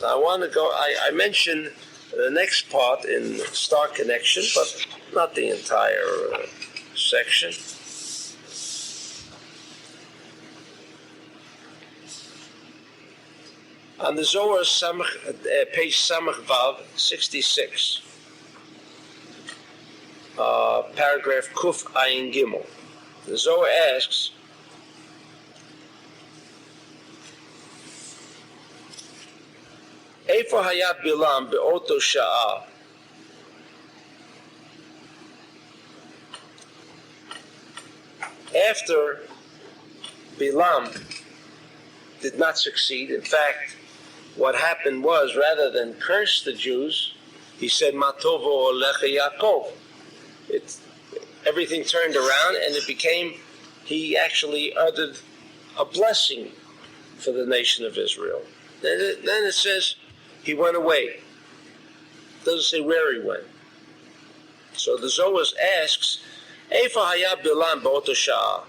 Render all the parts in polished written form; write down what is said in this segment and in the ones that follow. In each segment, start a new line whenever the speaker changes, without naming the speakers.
I want to go, I mentioned the next part in Star Connection, but not the entire section. On the Zohar, page Samach Vav, 66, paragraph Kuf Ayin Gimel. The Zohar asks, Eifo hayat Bilam be'oto sha'a. After Bilam did not succeed, in fact, what happened was, rather than curse the Jews, he said, Matovo Olecha Yaakov. Everything turned around, and it became, he actually uttered a blessing for the nation of Israel. Then it says, he went away. It doesn't say where he went. So the Zohar asks, Eifa haya Bilam ba'oto sha'a.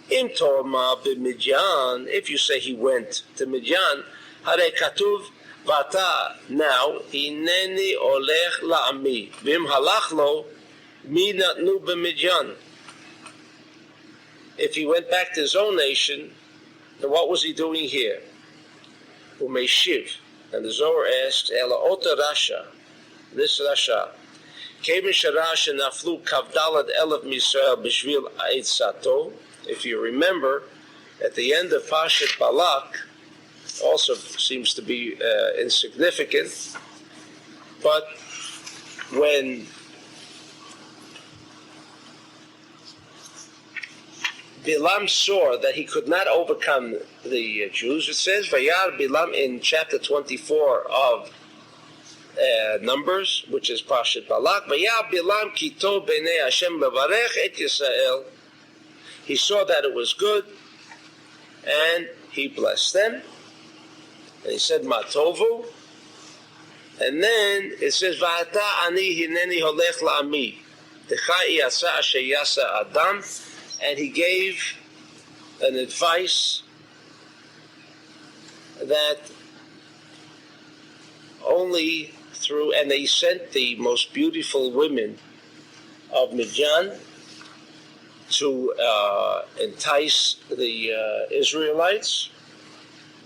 Im torma b'Midyan, if you say he went to Midyan, hare katuv vata, now, hineni olech la'ami, v'im halach lo, mi natnu b'Midyan. If he went back to his own nation, then what was he doing here? Umeshiv. And the Zohar asks, Ela ota Rasha, this Rasha, Kevin Sharash and Naflu Kavdalad Elef Misrael Bishvil Ait Sato. If you remember, at the end of Parshat Balak, also seems to be insignificant, but when Bilam saw that he could not overcome the Jews, it says, Vayar Bilam in chapter 24 of Numbers, which is Parshat Balak, Vayar Bilam kito b'nei Hashem levarech et Yisrael. He saw that it was good, and he blessed them. And he said, Matovu. And then it says, V'ata ani hineni holech la'ami, Techai yasa asher yasa adam. And he gave an advice that only through, and they sent the most beautiful women of Midian to entice the Israelites.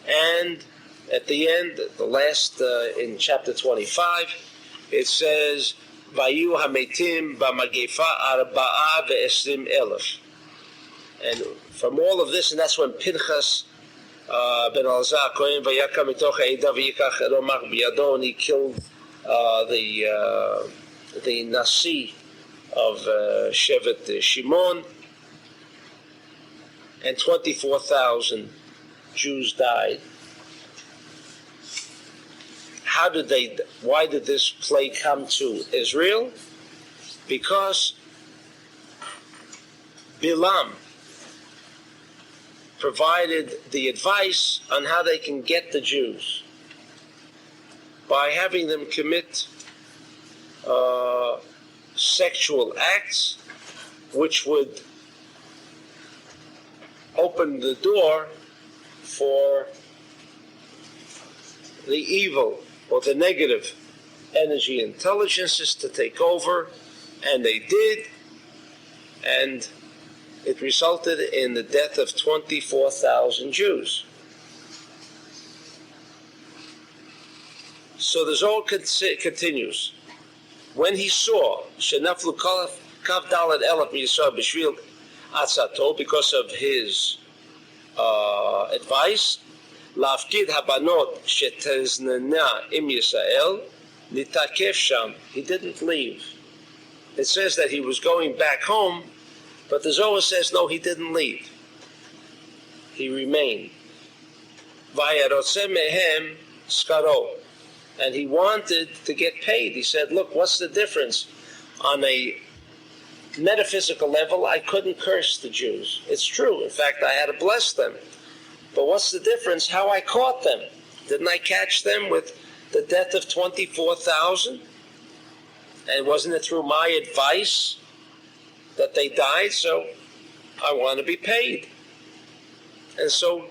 And at the end, the last, in chapter 25, it says, Vayu hametim b'magefa arba'a ve'esrim elef. And from all of this, and that's when Pinchas ben Elazar Kohen vayakam mitoch ha'edah v'yikach romach b'yado, and he killed the Nasi of Shevet Shimon, and 24,000 Jews died. Why did this plague come to Israel? Because Bilam provided the advice on how they can get the Jews by having them commit sexual acts which would open the door for the evil or the negative energy intelligences to take over, and they did, and it resulted in the death of 24,000 Jews. So the Zohar continues. When he saw Shenaflu Kav Dalad Elef Yisrael B'Shvil Atzato, because of his advice, Lafkid Habanot Sheteznena Im Yisrael Nitakef Sham, he didn't leave. It says that he was going back home, but the Zohar says no, he didn't leave. He remained. Vayarotze mehem skaro, and he wanted to get paid. He said, look, what's the difference? On a metaphysical level, I couldn't curse the Jews. It's true. In fact, I had to bless them. But what's the difference? How I caught them. Didn't I catch them with the death of 24,000? And wasn't it through my advice that they died? So I want to be paid. And so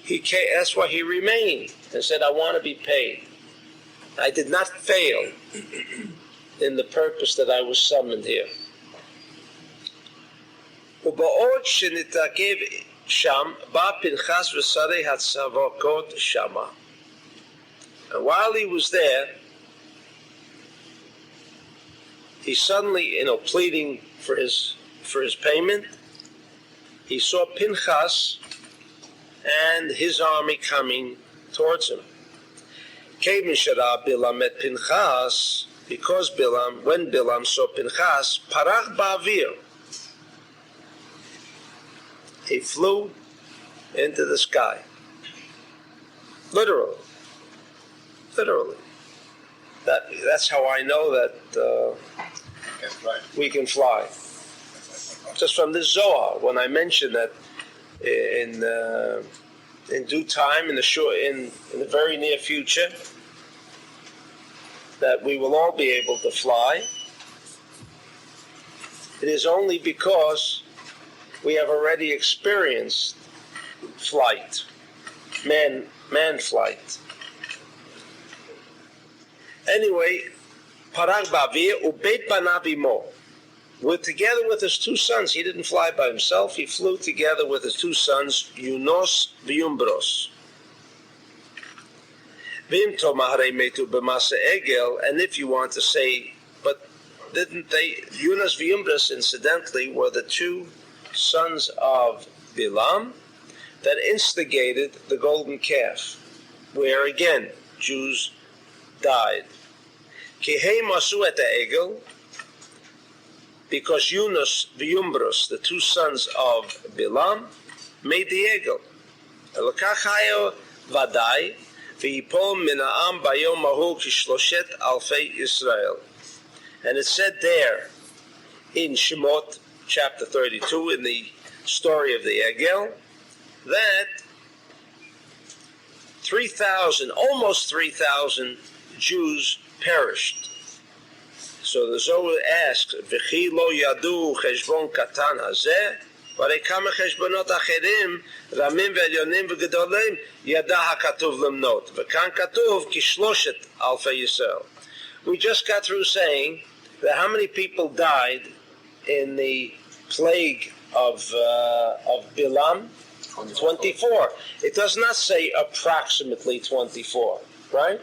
that's why he remained and said, I want to be paid. I did not fail in the purpose that I was summoned here. ובעוד שנתעכב שם, בא פנחס ושרי הצבאות שמה. And while he was there, he suddenly, pleading for his payment, he saw Pinchas and his army coming towards him. Kevin Shara Bilam et Pinchas, because when Bilam saw Pinchas, Parach Ba'avir, he flew into the sky. Literally. That's how I know that we can fly. Just from the Zohar, when I mentioned that in due time, in the very near future, that we will all be able to fly. It is only because we have already experienced flight, man flight. Anyway, Parag Bavir Ubeit Banav Imo. Together with his two sons. He didn't fly by himself. He flew together with his two sons, Yunos Viumbros. And if you want to say, but didn't they? Yunos Viumbros, incidentally, were the two sons of Bilam that instigated the golden calf, where again Jews died. Kihei masu et egel, because Yunus Viumbros, the two sons of Bilam, made the egel. Elakachayo vadai v'yipol mina'am bayom mahu kishloshet alfei Israel. And it said there in Shemot chapter 32, in the story of the egel, that 3,000, almost 3,000 Jews perished. So the Zohar asks, "V'chi lo yadu cheshbon katan hazeh, v'arei kama cheshbonot acherim, ramim ve'elyonim v'gedolim, yada hakatuv lemnot, v'kan katuv kishloshet alfei Yisrael." We just got through saying that how many people died in the plague of Bilam? 24. It does not say approximately 24, right?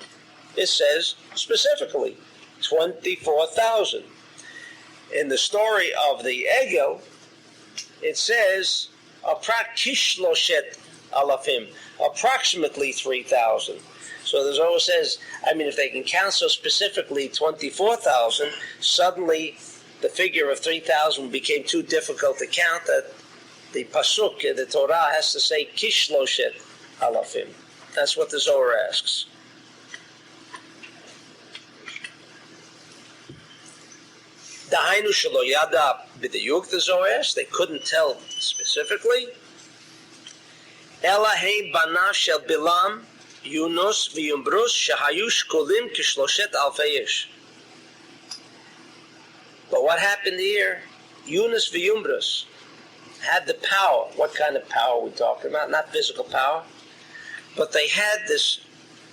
It says specifically 24,000. In the story of the Egel, it says kishloshet alafim, approximately 3,000. So the Zohar says, if they can count so specifically 24,000, suddenly the figure of 3,000 became too difficult to count, that the pasuk in the Torah has to say kishloshet alafim. That's what the Zohar asks. Dahainu shelo yada b'diyuk, the Zohar asks, they couldn't tell specifically. Ela hein bana shel Bilam Yunos v'Yumbros shehayu shkolim kishloshet alfei ish. But what happened here? Yunus v'Yumbros had the power. What kind of power are we talking about? Not physical power. But they had this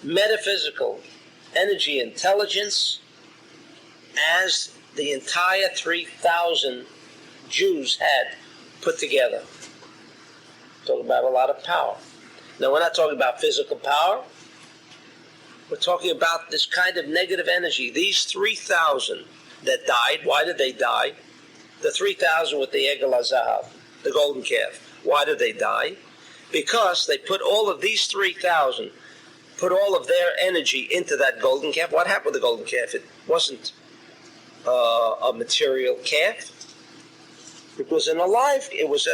metaphysical energy intelligence as the entire 3,000 Jews had put together. Talking about a lot of power. Now, we're not talking about physical power. We're talking about this kind of negative energy. These 3,000 that died, why did they die? The 3,000 with the Egel HaZahav, the golden calf. Why did they die? Because they put all of these 3,000, put all of their energy into that golden calf. What happened with the golden calf? It wasn't a material calf. It was alive. It was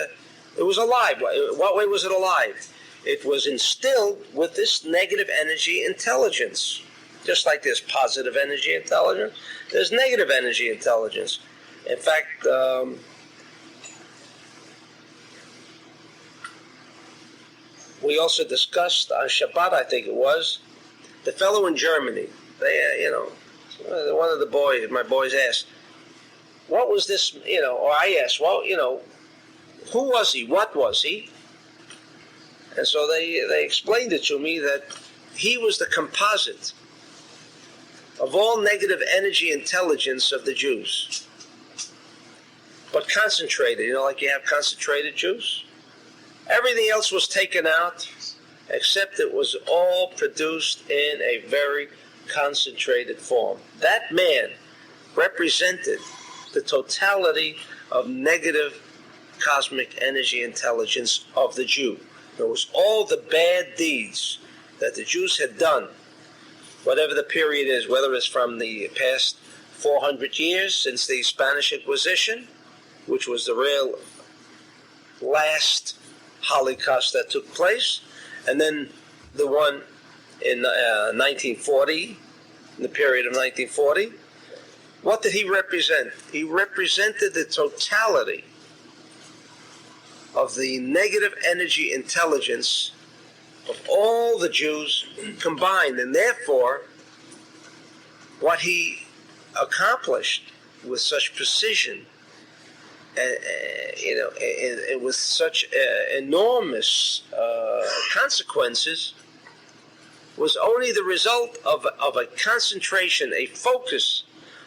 alive. What way was it alive? It was instilled with this negative energy intelligence. Just like there's positive energy intelligence, there's negative energy intelligence. In fact, we also discussed on Shabbat, I think it was, the fellow in Germany. They, one of the boys, my boys asked, what was this, or I asked, well, who was he? What was he? And so they explained it to me that he was the composite of all negative energy intelligence of the Jews. But concentrated, like you have concentrated juice. Everything else was taken out, except it was all produced in a very concentrated form. That man represented the totality of negative cosmic energy intelligence of the Jew. It was all the bad deeds that the Jews had done, whatever the period is, whether it's from the past 400 years since the Spanish Inquisition, which was the real last Holocaust that took place, and then the one in 1940, in the period of 1940. What did he represent? He represented the totality of the negative energy intelligence of all the Jews combined, and therefore what he accomplished with such precision, and with such enormous consequences, was only the result of a concentration, a focus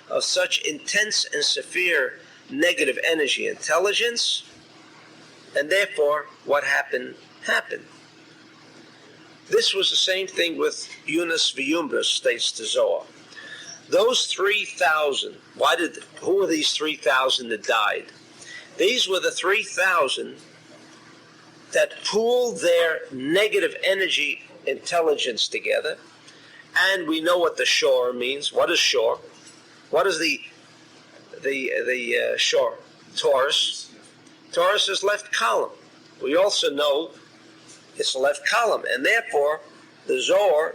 of such intense and severe negative energy intelligence, and therefore what happened. This was the same thing with Yunus V'Yumbras, states the Zohar. Those 3,000, who were these 3,000 that died? These were the 3,000 that pooled their negative energy intelligence together, and we know what the shore means. What is shore? What is the shore? Taurus. Taurus is left column. We also know it's left column, and therefore the Zohar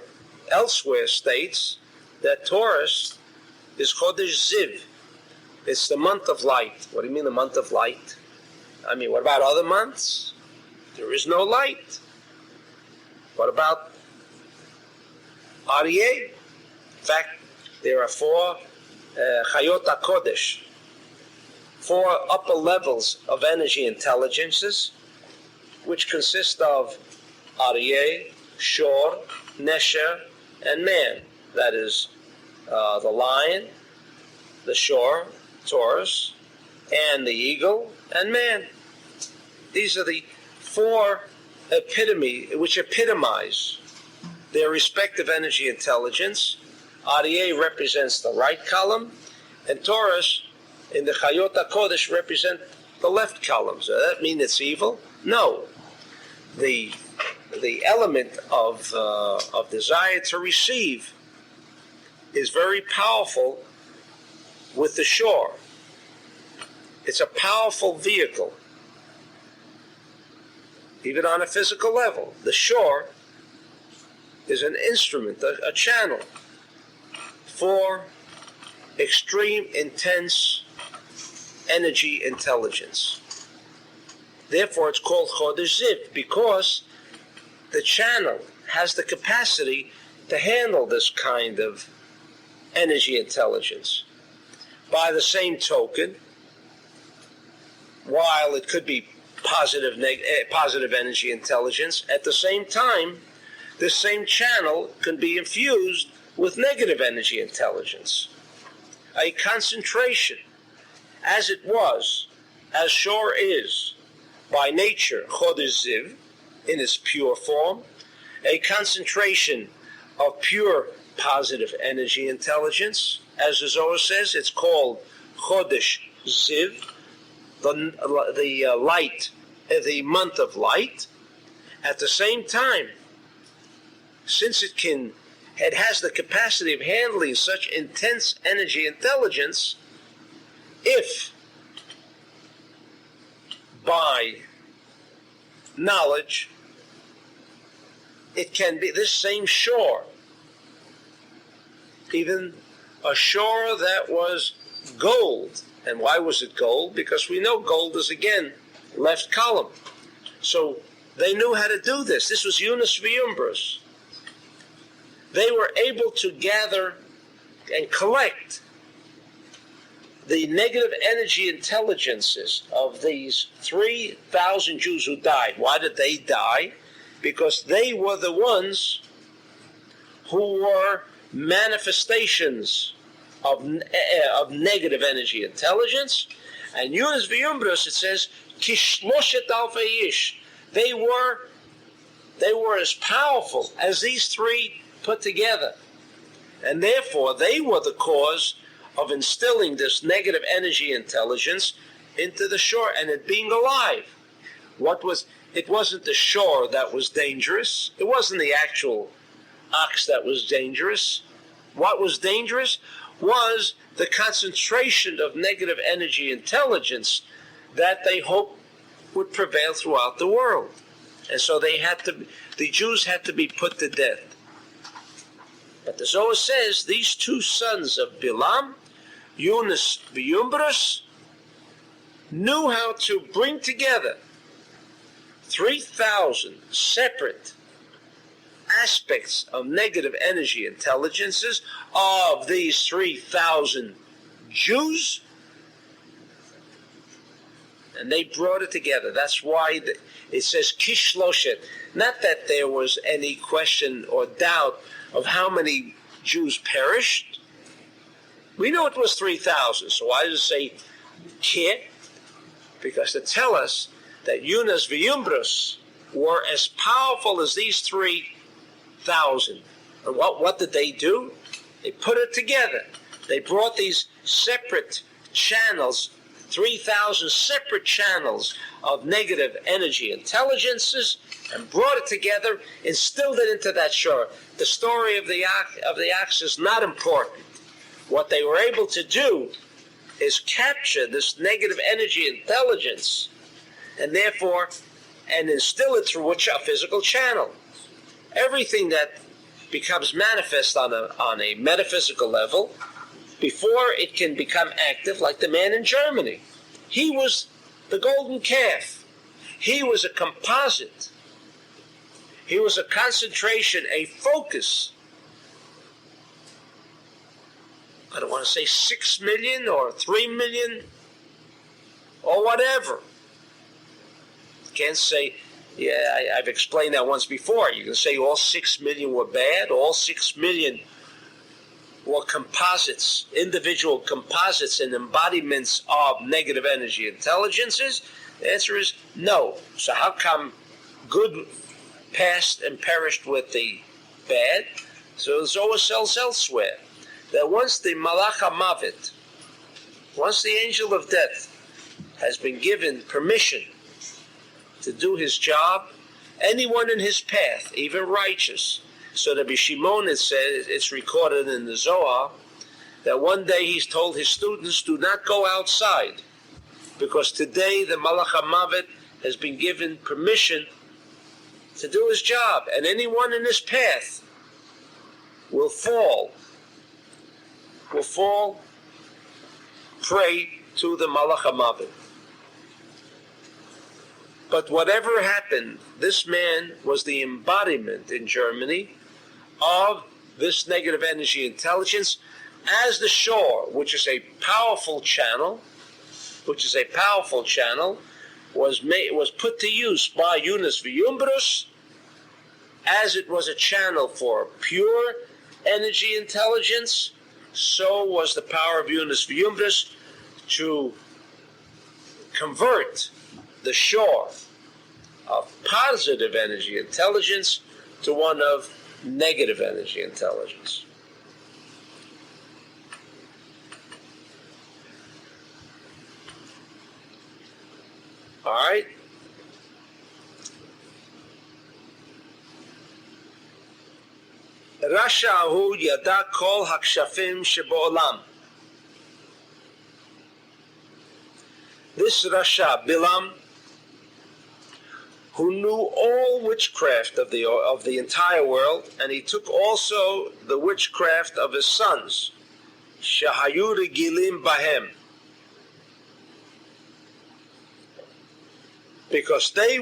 elsewhere states that Taurus is Chodesh Ziv. It's the month of light. What do you mean the month of light? I mean, what about other months? There is no light. What about Aryeh? In fact, there are 4 Chayot HaKodesh, 4 upper levels of energy intelligences, which consist of Aryeh, Shor, Nesher, and Man. That is the lion, the Shor, Taurus, and the eagle, and Man. These are the 4 epitome, which epitomize their respective energy intelligence. Aryeh represents the right column, and Taurus in the Chayot HaKodesh represent the left column. Does that mean it's evil? No. The element of desire to receive is very powerful with the shore. It's a powerful vehicle, even on a physical level. The shore is an instrument, a channel for extreme, intense energy intelligence. Therefore, it's called Chodesh Ziv, because the channel has the capacity to handle this kind of energy intelligence. By the same token, while it could be positive energy intelligence, at the same time, this same channel can be infused with negative energy intelligence. A concentration, as Shor is, by nature, Chodesh Ziv, in its pure form, a concentration of pure positive energy intelligence. As the Zohar says, it's called Chodesh Ziv, the light, the month of light. At the same time, since it has the capacity of handling such intense energy intelligence, if by knowledge it can be this same shore, even a shore that was gold. And why was it gold? Because we know gold is, again, left column. So they knew how to do this. This was Yunus V'Yumbras. They were able to gather and collect the negative energy intelligences of these 3,000 Jews who died. Why did they die? Because they were the ones who were manifestations of negative energy intelligence. And Yunus v'Yumbrus, it says, Kishloshet alfei ish. They were as powerful as these three put together. And therefore, they were the cause of instilling this negative energy intelligence into the shore and it being alive. It wasn't the shore that was dangerous. It wasn't the actual ox that was dangerous. What was dangerous was the concentration of negative energy intelligence that they hoped would prevail throughout the world. And so the Jews had to be put to death. But the Zohar says these two sons of Bilam, Yunus v'Yumbrus, knew how to bring together 3,000 separate aspects of negative energy intelligences of these 3,000 Jews, and they brought it together. That's why it says Kishloshet. Not that there was any question or doubt of how many Jews perished. We know it was 3,000, so why does it say Ki? Because to tell us that Yunus v'Yumbrus were as powerful as these 3,000. And what did they do? They put it together. They brought these separate channels, 3,000 separate channels of negative energy intelligences, and brought it together, instilled it into that shore. The story of the ox is not important. What they were able to do is capture this negative energy intelligence and instill it through a physical channel. Everything that becomes manifest on a metaphysical level, before it can become active, like the man in Germany. He was the golden calf. He was a composite. He was a concentration, a focus. I don't want to say 6 million or 3 million or whatever. Can't say, I've explained that once before. You can say all 6 million were bad, all 6 million were composites, individual composites and embodiments of negative energy intelligences. The answer is no. So how come good passed and perished with the bad? So the Zohar tells elsewhere that once the Malach HaMavet, once the angel of death has been given permission to do his job, anyone in his path, even righteous. So the Bishimon, it says, it's recorded in the Zohar, that one day he's told his students, do not go outside, because today the Malach HaMavet has been given permission to do his job, and anyone in his path will fall prey to the Malach HaMavet. But whatever happened, this man was the embodiment in Germany of this negative energy intelligence as the shore, which is a powerful channel, was put to use by Yunus v'Yumbrus, as it was a channel for pure energy intelligence. So was the power of Yunus v'Yumbrus to convert the shore of positive energy intelligence to one of negative energy intelligence. All right? Rashahu yada kol hakshafim sheba'olam. This Rasha, Bilam, who knew all witchcraft of the entire world, and he took also the witchcraft of his sons, Shahayu Regilim Bahem, because they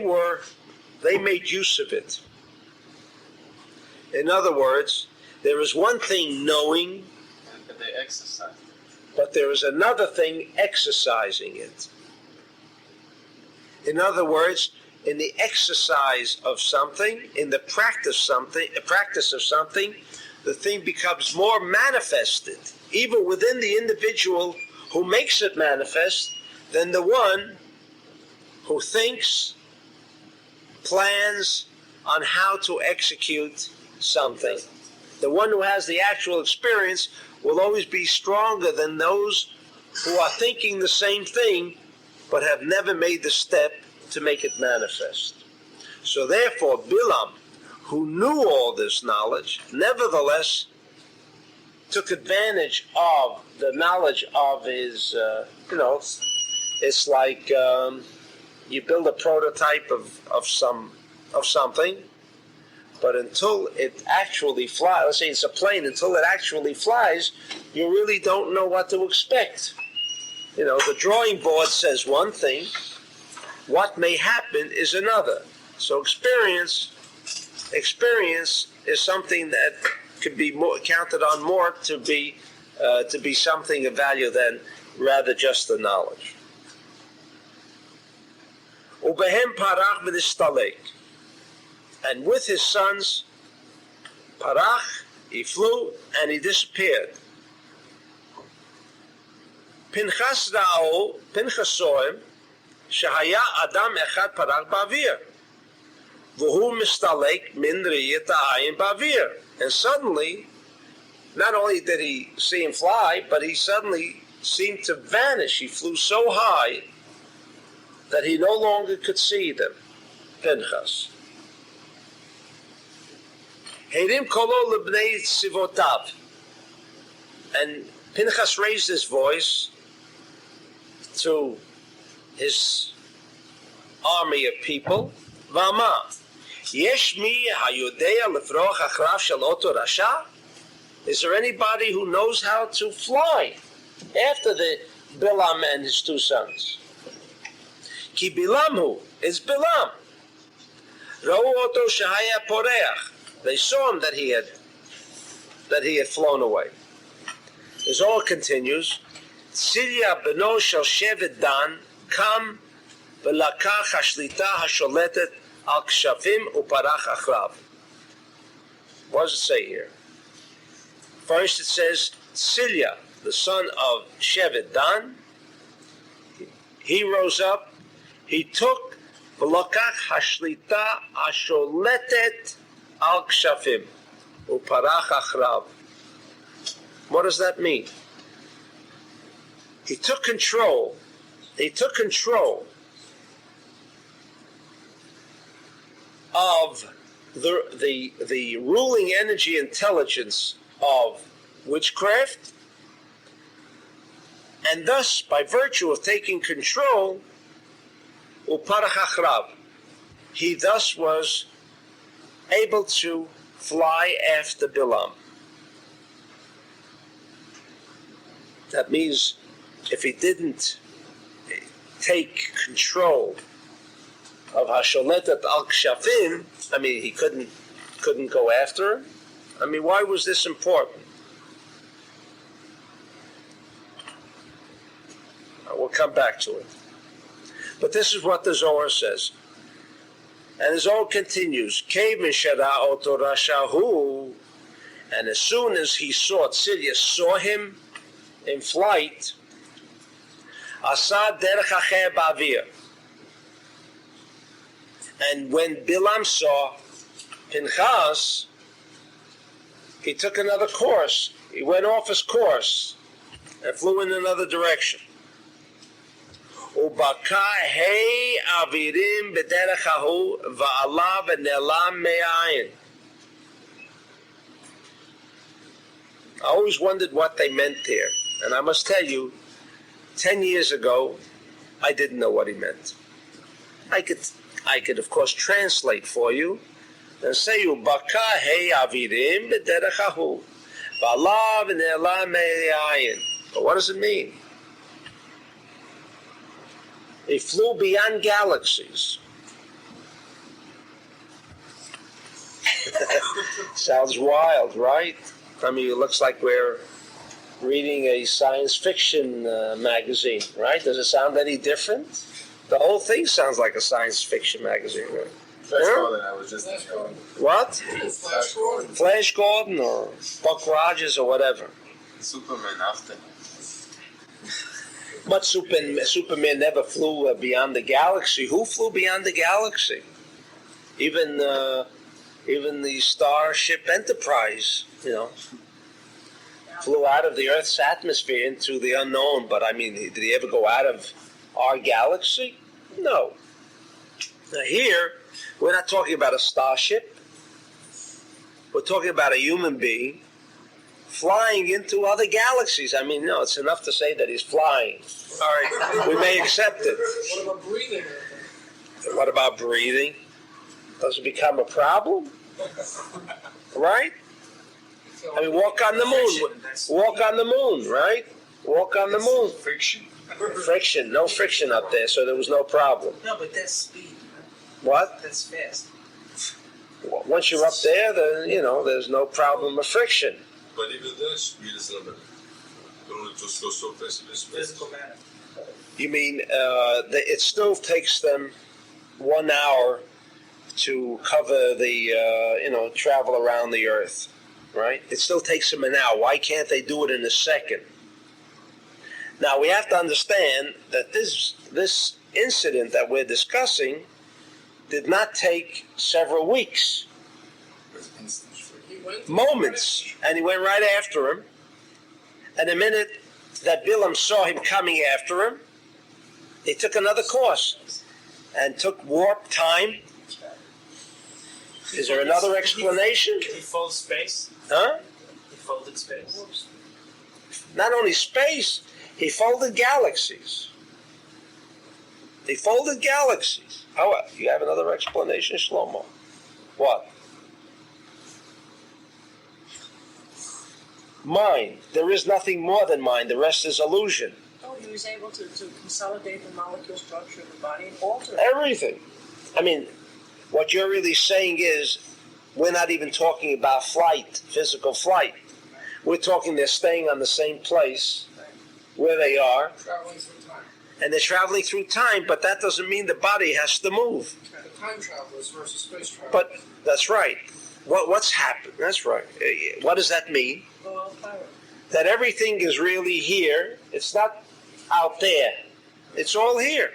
made use of it. In other words, there is one thing knowing,
but they exercise,
but there is another thing exercising it. In other words, in the exercise of something, in the practice of something, the thing becomes more manifested, even within the individual who makes it manifest, than the one who thinks, plans on how to execute something. The one who has the actual experience will always be stronger than those who are thinking the same thing but have never made the step to make it manifest. So therefore, Bilam, who knew all this knowledge, nevertheless took advantage of the knowledge of his, it's like you build a prototype of something, but until it actually flies, let's say it's a plane, until it actually flies, you really don't know what to expect. The drawing board says one thing, what may happen is another. So experience is something that could be counted on more to be something of value than rather just the knowledge. Ubehem parach v'nistalek, and with his sons, parach, he flew and he disappeared. Pinchas saw him, shehaya adam echad parach ba'avir, v'hu mistalek min riyat ha'ayin ba'avir. And suddenly, not only did he see him fly, but he suddenly seemed to vanish. He flew so high that he no longer could see them. Pinchas. Heirim kolo lebnei sivotav. And Pinchas raised his voice to his army of people. V'amar, yesh mi hayodea lefroch achrav shel oto rasha? Is there anybody who knows how to fly after the Bilam and his two sons? Ki Bilamhu is Bilam. Ra'u oto shehaya poreach. They saw him that he had flown away. The Zohar continues, Tzilya beno shel shevet Dan kam v'lakach hashlita hasholetet al kshafim uparach achrav. What does it say here? First it says, Tzilya, the son of Shevet Dan, he rose up, he took v'lakach hashlita hasholetet al kshafim uparach achrav. What does that mean? He took control. He took control of the ruling energy intelligence of witchcraft, and thus, by virtue of taking control, uparach achrav, he thus was able to fly after Bilam. That means if he didn't take control of Hasholetet al-Kshafim, he couldn't go after him. Why was this important? We'll come back to it. But this is what the Zohar says. And the Zohar continues, Kev mishara oto rashahu, and as soon as he saw him in flight, Asa derech acher ba'avir. And when Bilam saw Pinchas, he took another course. He went off his course and flew in another direction. Ubaka hey avirim b'derech hahu va'ala v'nelam me'ayin. I always wondered what they meant there. And I must tell you, 10 years ago, I didn't know what he meant. I could of course translate for you and say, Ubaka hey avirim b'derech hahu va'ala v'nelam me'ayin. But what does it mean? He flew beyond galaxies. Sounds wild, right? It looks like we're reading a science fiction magazine, right? Does it sound any different? The whole thing sounds like a science fiction magazine, right?
Flash
Huh?
Gordon, I was just thinking of.
What?
Flash Gordon.
Flash Gordon or Buck Rogers or whatever.
Superman after.
But Superman never flew beyond the galaxy. Who flew beyond the galaxy? Even the Starship Enterprise, flew out of the Earth's atmosphere into the unknown. But I mean, did he ever go out of our galaxy? No. Now here, we're not talking about a starship. We're talking about a human being flying into other galaxies. I mean, no, it's enough to say that he's flying. All right, we may accept it.
What about breathing?
What about breathing? Does it become a problem? Right? I mean, walk on the moon. Walk on the moon, right? Walk on the moon.
Friction.
Friction. No friction up there, so there was no problem.
No, but that's speed.
What?
That's fast.
Once you're up there, then, there's no problem of friction.
But even then, speed is limited. Don't it just go so fast in space?
Physical matter.
You mean it still takes them 1 hour to cover the, travel around the Earth, right? It still takes them an hour. Why can't they do it in a second? Now, we have to understand that this incident that we're discussing did not take several weeks. Moments. And he went right after him. And the minute that Bilam saw him coming after him, he took another course and took warp time. Is there another explanation?
He folded space.
Huh?
He folded space.
Not only space, he folded galaxies. He folded galaxies. How? You have another explanation, Shlomo? What? Mind. There is nothing more than mind. The rest is illusion.
Oh, he was able to consolidate the molecule structure of the body and alter it.
Everything. I mean, what you're really saying is we're not even talking about flight, physical flight. We're talking they're staying on the same place where they are.
Traveling through time.
And they're traveling through time, but that doesn't mean the body has to move.
The time travelers versus space travelers.
But that's right. What's happened? That's right. What does that mean?
Well, power.
That everything is really here. It's not out there. It's all here.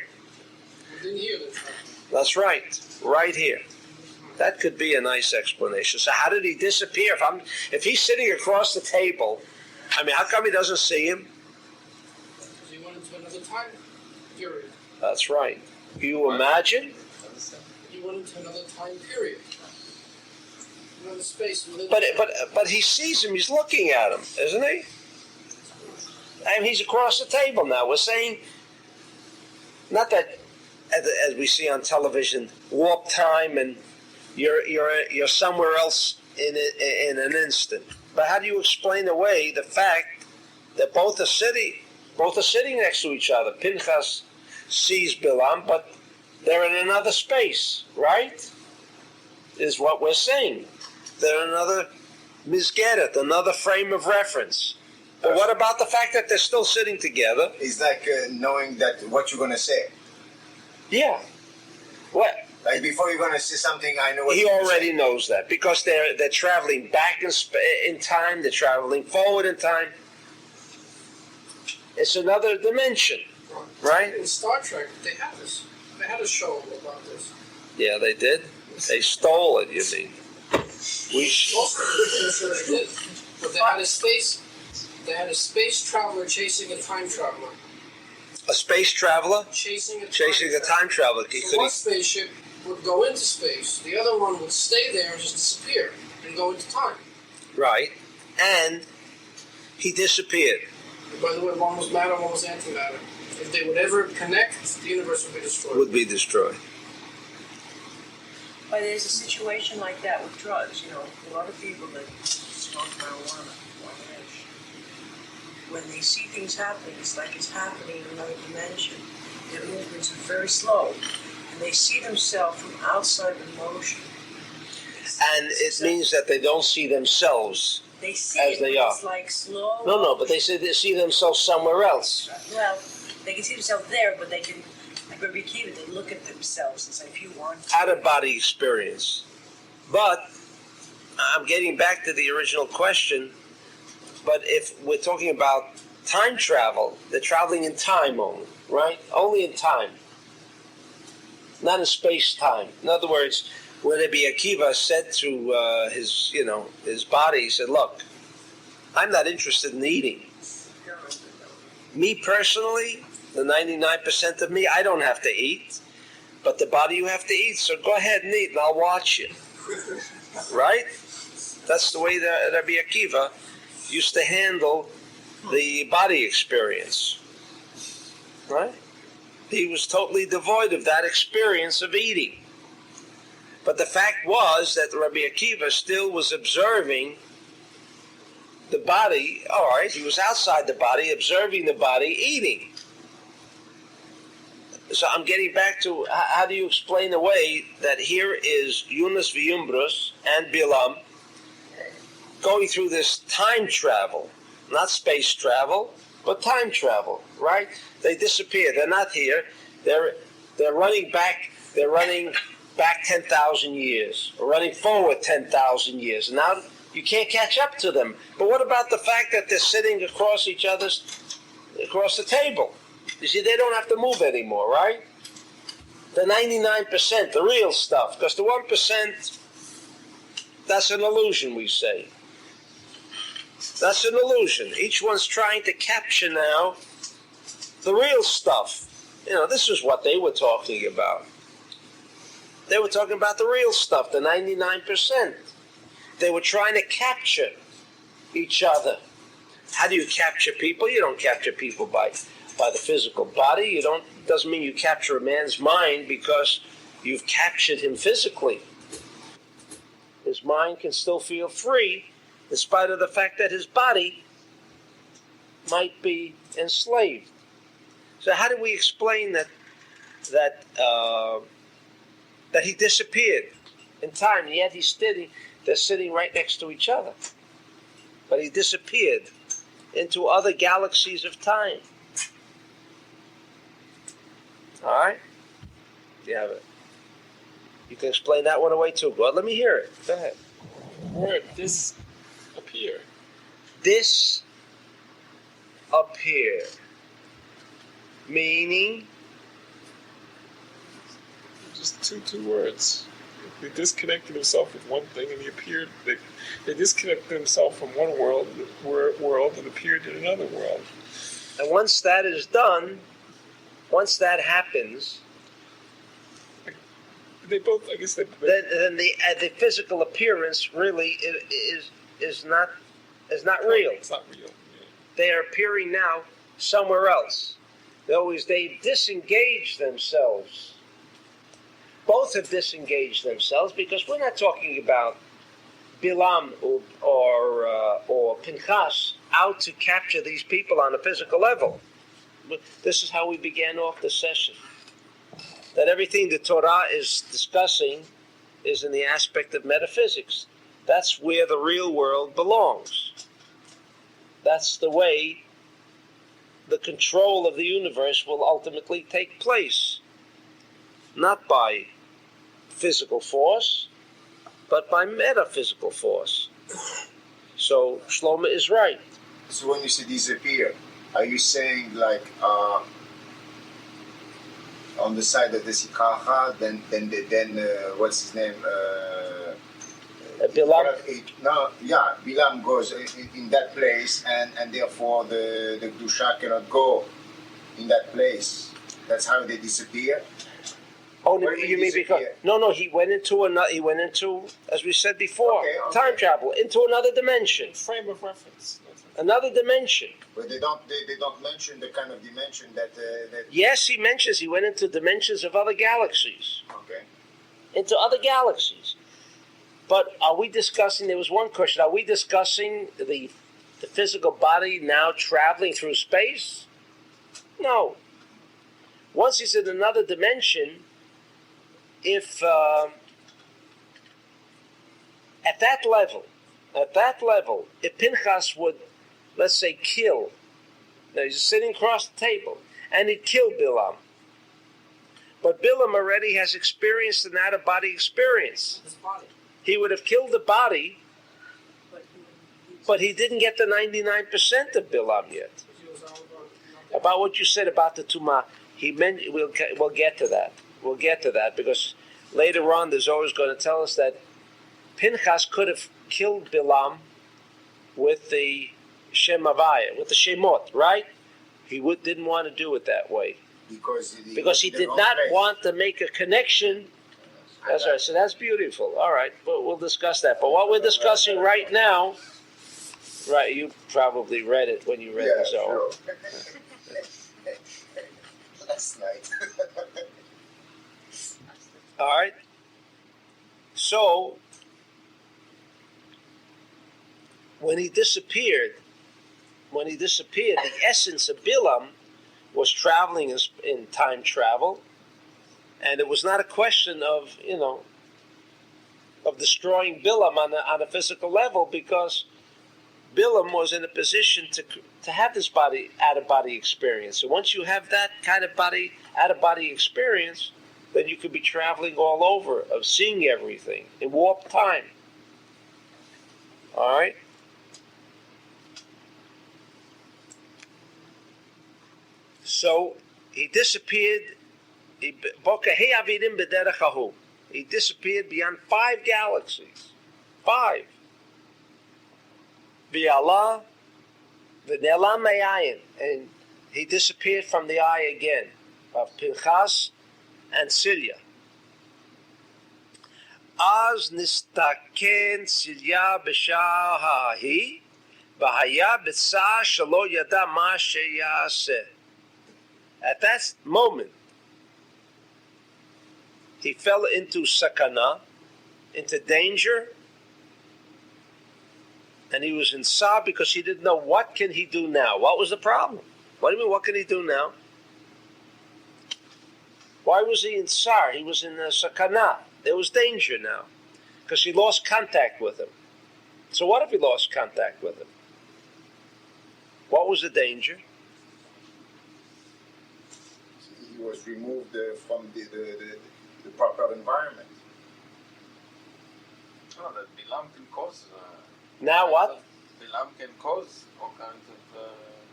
Within here, they're traveling.
That's right. Right here. That could be a nice explanation. So how did he disappear? If he's sitting across the table, I mean, how come he doesn't see him?
Because he went into another time period.
That's right. Can you imagine?
He went into another time period. Another space within.
But he sees him. He's looking at him, isn't he? And he's across the table now. We're saying, not that as we see on television, warp time and you're somewhere else in an instant. But how do you explain away the fact that both are sitting next to each other? Pinchas sees Bilam, but they're in another space, right? Is what we're saying. They're in another misgeret, another frame of reference. But what about the fact that they're still sitting together?
It's like knowing that what you're going to say.
Yeah. What?
Like before you're going to say something, I know what
He
you're gonna
already
say.
knows that because they're traveling back in time. They're traveling forward in time. It's another dimension, right?
In Star Trek, they had this. They had a show about this.
Yeah, they did. They stole it. You mean?
Most of them, I'm sure they did. But they had a space. They had a space traveler chasing a time traveler.
A space traveler
Chasing a
time traveler.
So one spaceship would go into space. The other one would stay there and just disappear and go into time.
Right, and he disappeared.
And by the way, one was matter, one was antimatter. If they would ever connect, the universe would be destroyed.
Would be destroyed.
But there's a situation like that with drugs. A lot of people that smoke marijuana or hash, when they see things happening, it's like it's happening in another dimension. Their movements are very slow, and they see themselves from outside the motion.
And it means that they don't see themselves.
They see
as
it,
they
but
are.
it's like slow.
No, but they say they see themselves somewhere else.
Well, they can see themselves there, but they can, like Rabbi Akiva, they look at themselves and say, if you want to.
Out-of-body experience. But I'm getting back to the original question. But if we're talking about time travel, they're traveling in time only, right? Only in time, not in space-time. In other words, when Rabbi Akiva said to his body, he said, "Look, I'm not interested in eating. Me personally, the 99% of me, I don't have to eat, but the body you have to eat. So go ahead and eat, and I'll watch you." Right? That's the way that Rabbi Akiva used to handle the body experience. Right? He was totally devoid of that experience of eating. But the fact was that Rabbi Akiva still was observing the body. All right, he was outside the body, observing the body, eating. So I'm getting back to how do you explain away that here is Yunus V'Yumbrus and Bilam going through this time travel, not space travel, but time travel, right? They disappear. They're not here. They're running back. They're running back 10,000 years, or running forward 10,000 years. And now you can't catch up to them. But what about the fact that they're sitting across the table? You see, they don't have to move anymore, right? The 99%, the real stuff, because the 1%, that's an illusion, we say. That's an illusion. Each one's trying to capture now the real stuff. This is what they were talking about. They were talking about the real stuff, the 99%. They were trying to capture each other. How do you capture people? You don't capture people by the physical body. It doesn't mean you capture a man's mind because you've captured him physically. His mind can still feel free in spite of the fact that his body might be enslaved. So how do we explain that he disappeared in time, and yet they're sitting right next to each other? But he disappeared into other galaxies of time. All right? You have it. You can explain that one away too. Well, let me hear it. Go ahead.
Word disappear.
Disappear. Meaning?
Just two words. They disconnected himself with one thing, and he appeared. They disconnected himself from one world and appeared in another world.
And once that is done, once that happens,
They both, I guess,
then the physical appearance really is not real.
It's not real. Yeah.
They are appearing now somewhere else. They disengage themselves. Both have disengaged themselves because we're not talking about Bilam or Pinchas out to capture these people on a physical level. This is how we began off the session. That everything the Torah is discussing is in the aspect of metaphysics. That's where the real world belongs. That's the way the control of the universe will ultimately take place. Not by physical force, but by metaphysical force. So Shlomo is right.
So when you say disappear, are you saying like on the side of the Sikaha, then what's his name?
Bilam.
Bilam goes in that place, and therefore the Kedusha cannot go in that place. That's how they disappear.
Oh,
Where did
you
he
mean because
disappear?
he went into, as we said before,
Okay.
time travel, into another dimension,
Frame of reference.
another dimension.
But they don't mention the kind of dimension that.
Yes, he mentions he went into dimensions of other galaxies,
Okay.
into other galaxies. But are we discussing? There was one question: are we discussing the physical body now traveling through space? No. Once he's in another dimension, if at that level, if Pinchas would, let's say, kill, now he's sitting across the table, and he'd kill Bilam, But Bilam already has experienced an out-of-body experience.
His body.
He would have killed the body,
But
but he didn't get the 99% of Bilam yet.
He was all about
About what you said about the Tumah, we'll get to that. We'll get to that because later on the Zohar is going to tell us that Pinchas could have killed Bilam with the Shem Havaya, with the Shemot, right? He didn't want to do it that way
because
because he did not want to make a connection. That's right. So that's beautiful. All right, but we'll discuss that. But what we're discussing right now, right? You probably read it when you read the Zohar.
Sure. Last night.
All right. So when he disappeared, the essence of Bilam was traveling in time travel, and it was not a question of of destroying Bilam on a physical level, because Bilam was in a position to have this out of body experience. So once you have that kind of out of body experience, then you could be traveling all over, of seeing everything in warp time. All right. So he disappeared. He disappeared beyond 5 galaxies. 5. V'Allah, v'ne'elam me'ayin, and he disappeared from the eye again of Pinchas and Silya. Az nistaken Silya b'shah ha'hi, v'haya b'tzah shelo yada ma sheyaseh. At that moment, he fell into sakana, into danger, and he was in Sa because he didn't know what can he do now. What was the problem? What do you mean, what can he do now? Why was he in Sar? He was in sakana. There was danger now because he lost contact with him. So what if he lost contact with him? What was the danger?
He was removed from the proper environment.
Oh, that Bilam can cause.
Now what?
Bilam can cause all kinds of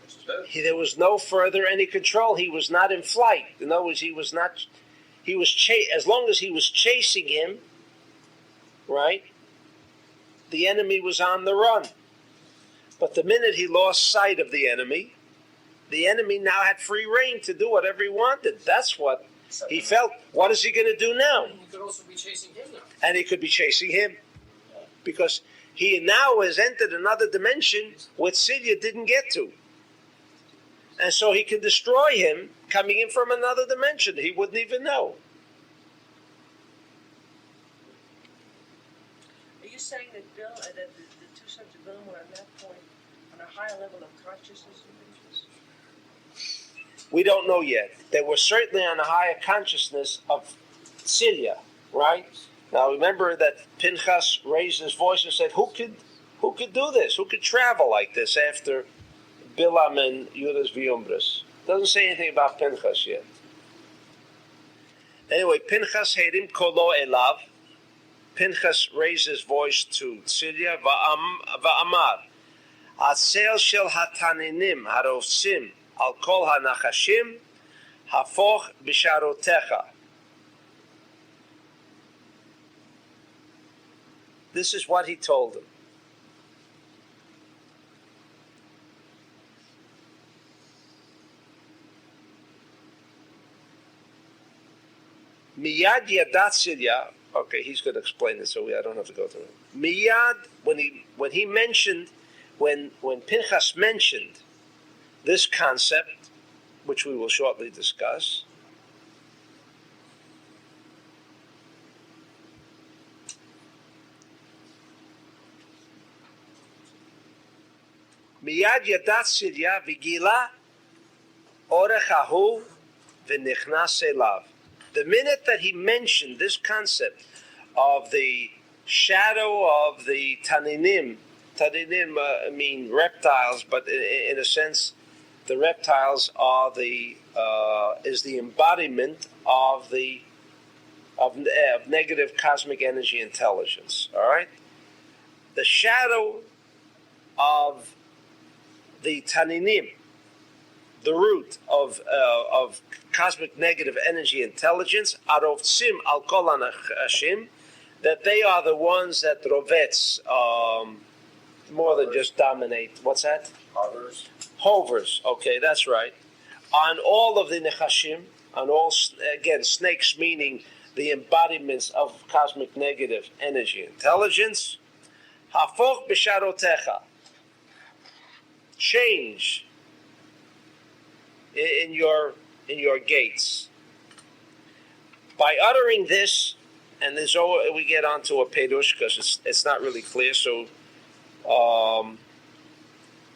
distress.
There was no further any control. He was not in flight. In other words, he was not. He was as long as he was chasing him, right? The enemy was on the run. But the minute he lost sight of the enemy now had free reign to do whatever he wanted. That's what he felt. What is he going to do now?
He could also be chasing him now.
And he could be chasing him. Because he now has entered another dimension which Silya didn't get to. And so he can destroy him coming in from another dimension. He wouldn't even know.
Are you saying that that the two sons of Bilam were at that point on a higher level of consciousness and interest?
We don't know yet. They were certainly on a higher consciousness of Silya, right? Now remember that Pinchas raised his voice and said, Who could do this? Who could travel like this after Bilam and Yudas V'Yumbras? Doesn't say anything about Pinchas yet. Anyway, Pinchas Heirim Kolo Elav. Pinchas raised his voice to Silya Va'amar. Asel shel hataninim harofsim al kol hanachashim hafoch bisharotecha. This is what he told him. Miyad yadat Silya. Okay, he's going to explain it, so I don't have to go through it. Miyad, when he mentioned, when Pinchas mentioned this concept, which we will shortly discuss, Miyad yadat Silya v'gila orech hahu v'nichnas elav. The minute that he mentioned this concept of the shadow of the Taninim mean reptiles, but in a sense, The reptiles are is the embodiment of negative cosmic energy intelligence. All right, the shadow of the taninim, the root of cosmic negative energy intelligence, arovtsim al kol hanachashim, that they are the ones that rovetz, more than just dominate. What's that? Hovers. Okay, that's right. On all of the nechashim, on all, again, snakes meaning the embodiments of cosmic negative energy intelligence. Hafoch b'sharotecha. Change in your gates. By uttering this, and there's we get onto a perush because it's not really clear. So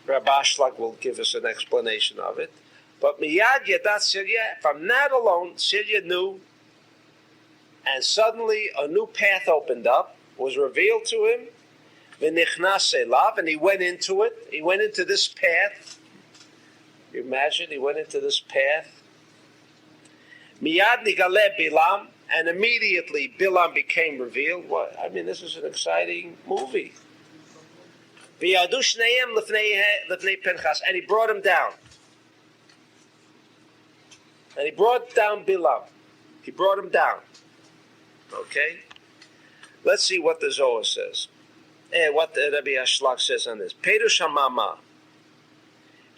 Rabbi Ashlag will give us an explanation of it. But miyad yadat Silya, from that alone, Silya knew, and suddenly a new path opened up, was revealed to him. V'nichnas elav, and he went into it. He went into this path. You imagine he went into this path. Miyad nigale Bilam, and immediately Bilam became revealed. What? I mean, this is an exciting movie. V'yadu shneim lefnei Pinchas, and he brought him down. And he brought down Bilam. He brought him down. Okay? Let's see what the Zohar says. What Rabbi Ashlag says on this. Perush HaMama.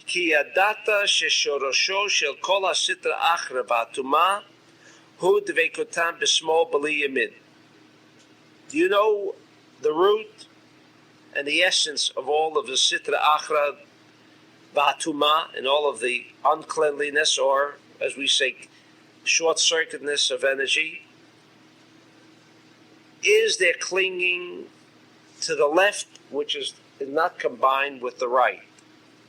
Ki yadata sheshorosho shel kol hasitra achra v'atuma hu dveikotam b'smol b'li yamin. Do you know the root and the essence of all of the sitra achra v'atuma and all of the uncleanliness, or as we say, short-circuitedness of energy? Is there clinging to the left, which is not combined with the right?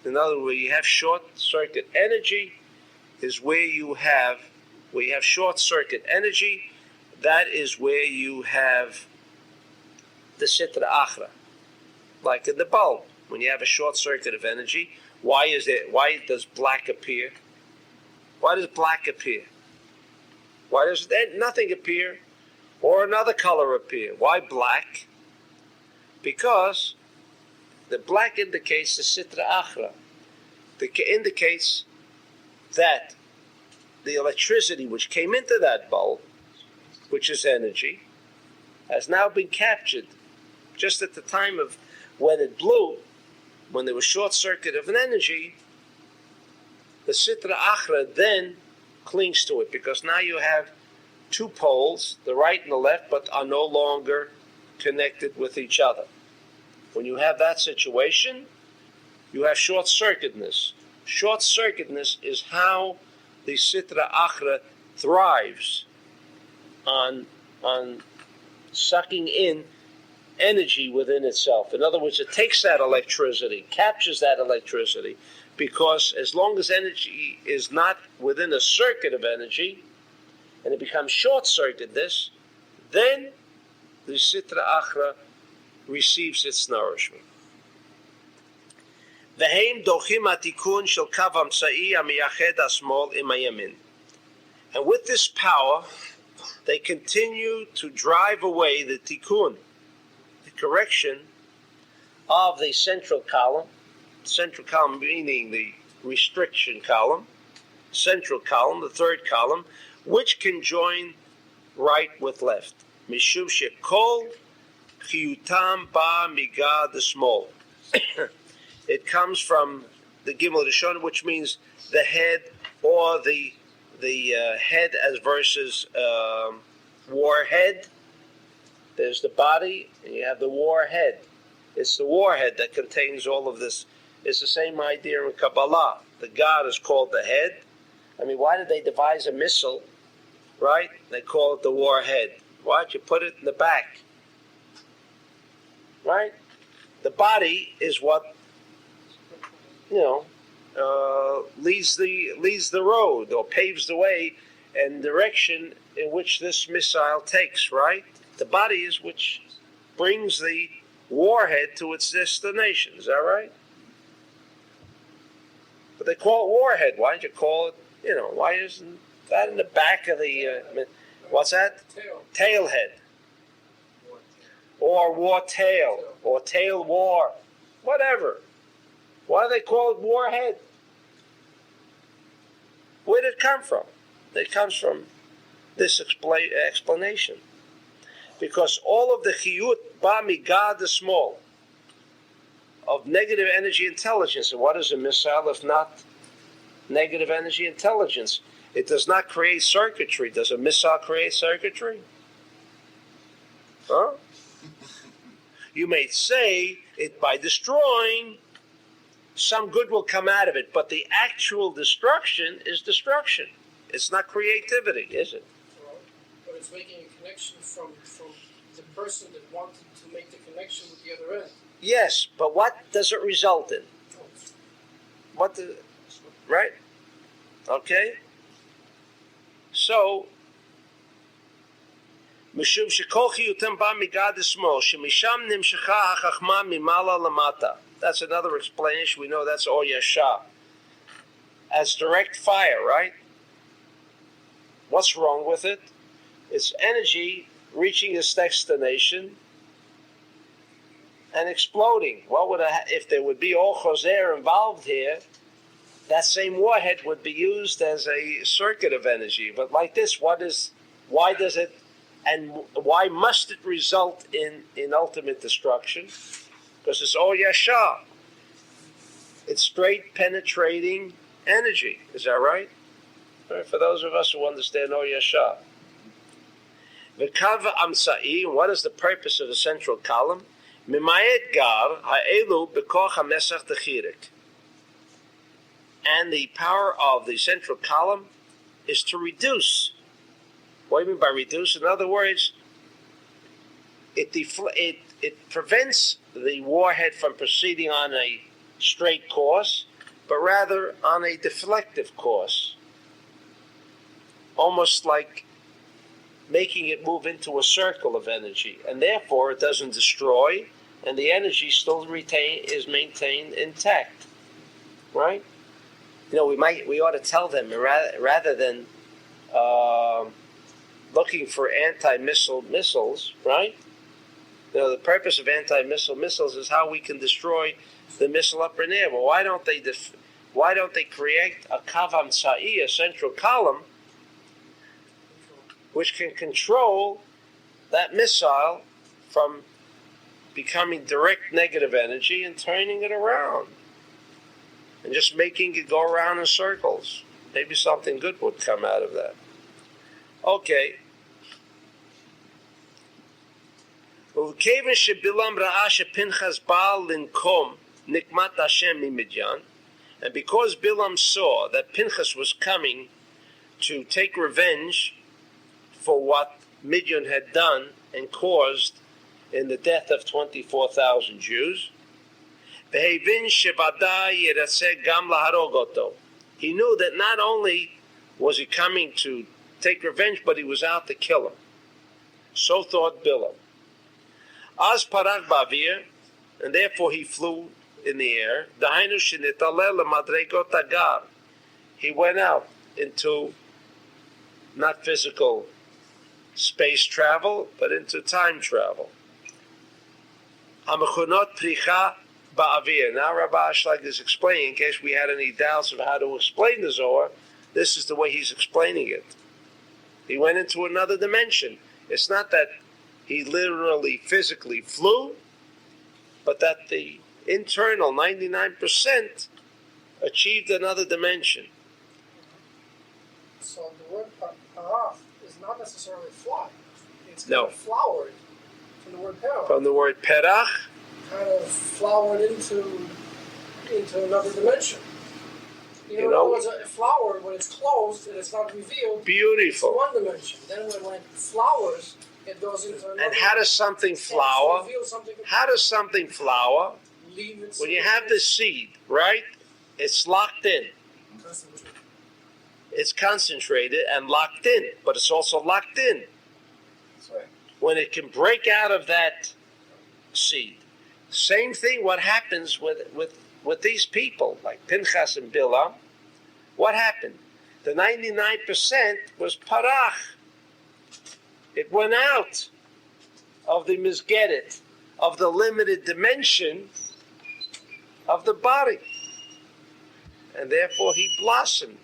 In other words, you have short-circuit energy is where you have short-circuit energy, that is where you have the sitra achra. Like in the bulb, when you have a short circuit of energy, why does black appear? Why does black appear? Why does nothing appear or another color appear? Why black? Because the black indicates the sitra achra. It indicates that the electricity which came into that bulb, which is energy, has now been captured just at the time of when it blew, when there was short circuit of an energy. The sitra achra then clings to it, because now you have two poles, the right and the left, but are no longer connected with each other. When you have that situation, you have short-circuitedness. Short-circuitedness is how the sitra achra thrives on sucking in energy within itself. In other words, it takes that electricity, captures that electricity, because as long as energy is not within a circuit of energy, and it becomes short-circuitedness, then the sitra achra receives its nourishment. V'heim dochim hatikun shel kav hamtzai hamiyached hasmol im hayamin. And with this power, they continue to drive away the tikkun, the correction of the central column meaning the restriction column, central column, the third column, which can join right with left. Mishum shekol chiyutam ba migad the small. It comes from the Gimel Rishon, which means the head, or the head as versus warhead. There's the body, and you have the warhead. It's the warhead that contains all of this. It's the same idea in Kabbalah. The God is called the head. I mean, why did they devise a missile, right? They call it the warhead. Why don't you put it in the back? Right? The body is what, leads the road, or paves the way and direction in which this missile takes, right? The body is which brings the warhead to its destination. Is that right? The They call it warhead. Why don't you call it, why isn't that in the back of the, what's that? Tailhead. Or war tail. Or tail war. Whatever. Why do they call it warhead? Where did it come from? It comes from this explanation. Because all of the chiyut ba migad the small of negative energy intelligence. And what is a missile if not negative energy intelligence? It does not create circuitry. Does a missile create circuitry? Huh? You may say it by destroying, some good will come out of it, but the actual destruction is destruction. It's not creativity, is it?
But it's making a connection from the person that wanted to make the connection with the other end.
Yes, but what does it result in? Right? Okay? So, משום שכל חיותם בא מגד השמאל, שמשם נמשכה החכמה ממעלה למטה. That's another explanation. We know that's Or Yasha. As direct fire, right? What's wrong with it? It's energy reaching its destination and exploding. What would if there would be all Choser involved here? That same warhead would be used as a circuit of energy. But like this, why does it, and why must it result in ultimate destruction? Because it's Or Yasha. It's straight penetrating energy. Is that right? For those of us who understand Or Yasha. V'kava amsa'i, what is the purpose of the central column? Mimayet gar ha'elu b'koch ha'mesach techirik. And the power of the central column is to reduce. What do you mean by reduce? In other words, it prevents the warhead from proceeding on a straight course, but rather on a deflective course. Almost like making it move into a circle of energy, and therefore it doesn't destroy, and the energy still is maintained intact. Right? We ought to tell them rather than looking for anti-missile missiles, right? The purpose of anti-missile missiles is how we can destroy the missile up in air. Well, why don't they create a kavam sa'i, a central column, which can control that missile from becoming direct negative energy and turning it around and just making it go around in circles. Maybe something good would come out of that. Okay. And because Bilam saw that Pinchas was coming to take revenge for what Midian had done and caused in the death of 24,000 Jews, he knew that not only was he coming to take revenge, but he was out to kill him. So thought Bilam. Az parach ba'avir, and therefore he flew in the air. He went out into not physical space travel, but into time travel. Hamechunot pricha ba'avir. Now Rabbi Ashlag is explaining, in case we had any doubts of how to explain the Zohar, this is the way he's explaining it. He went into another dimension. It's not that he literally, physically flew, but that the internal 99% achieved another dimension.
So the word parach is not necessarily fly. It's kind of flowered from the word perach.
From the word perach?
Kind of flowered into another dimension. You know, a flower, when it's closed and it's not revealed,
beautiful.
It's one dimension. Then when it flowers, it goes into another.
And how does something flower? How does something flower? When you have the seed, right? It's locked in. It's concentrated and locked in, but it's also locked in.
That's right.
When it can break out of that seed. Same thing what happens with with these people, like Pinchas and Bilam, what happened? The 99% was parach. It went out of the mizgeret, of the limited dimension of the body. And therefore he blossomed.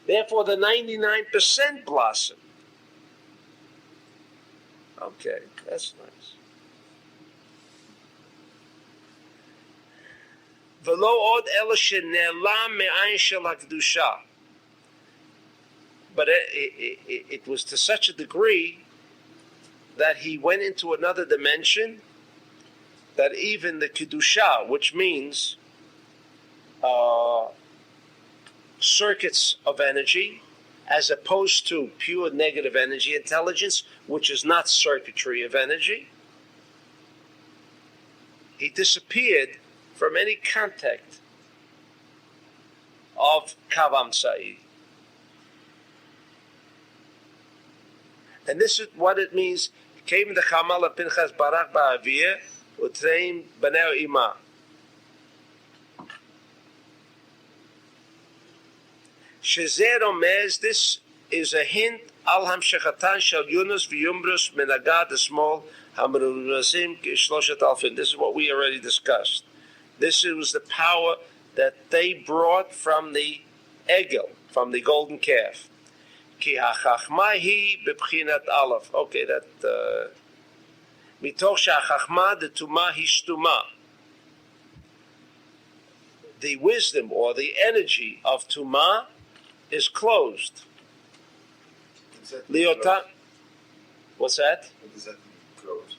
Therefore the 99% blossomed. Okay, that's nice. V'lo od ela shene'elam me'ayin shel hakdusha. But it was to such a degree that he went into another dimension that even the kedusha, which means circuits of energy, as opposed to pure negative energy intelligence, which is not circuitry of energy, he disappeared from any contact of kavam sa'i. And this is what it means. Came the Chamal of Pinchas Barak Ba'avir, Utreim Baneo Ima. Shezer Omez, this is a hint, Al Hamshechatan Shal Yunus V'Yumbrus Menagad, the small Hamrunasim Kishloshet Alfin. This is what we already discussed. This was the power that they brought from the Egel, from the golden calf. Ki hachachma hi bebchinat aleph. Okay, that mitoch shachachma the tuma hishtuma. The wisdom or the energy of tuma is closed. Liota. What's that?
What does that mean? Closed.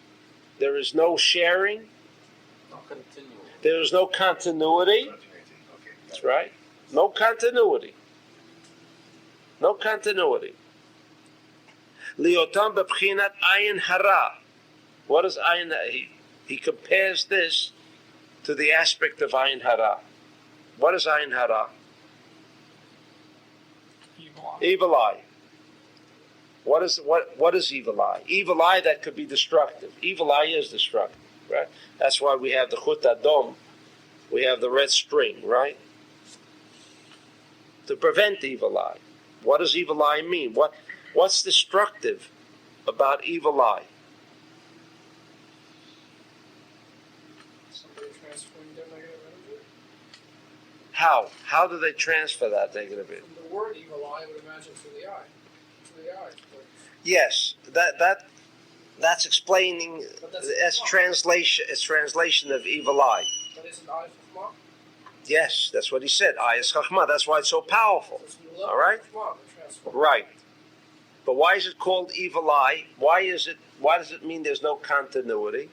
There is no sharing.
No continuum.
There is no continuity.
Okay.
That's right. No continuity. No continuity. Liotam bebchinat ayin hara. What is ayin? He compares this to the aspect of ayin hara. What is ayin hara? Evil eye. What is evil eye? Evil eye that could be destructive. Evil eye is destructive, right? That's why we have the chut adom. We have the red string, right? To prevent evil eye. What does evil eye mean? What's destructive about evil eye?
Somebody transferring their negative energy.
How? How do they transfer that negative energy?
From the word evil eye, I would imagine through the eye. Through the eye.
Yes, that's explaining. That's translation. It's translation of evil eye.
But isn't eye chachma?
Yes, that's what he said. Eye is chachma. That's why it's so powerful. All right. Right. But why is it called evil eye? Why does it mean there's no continuity?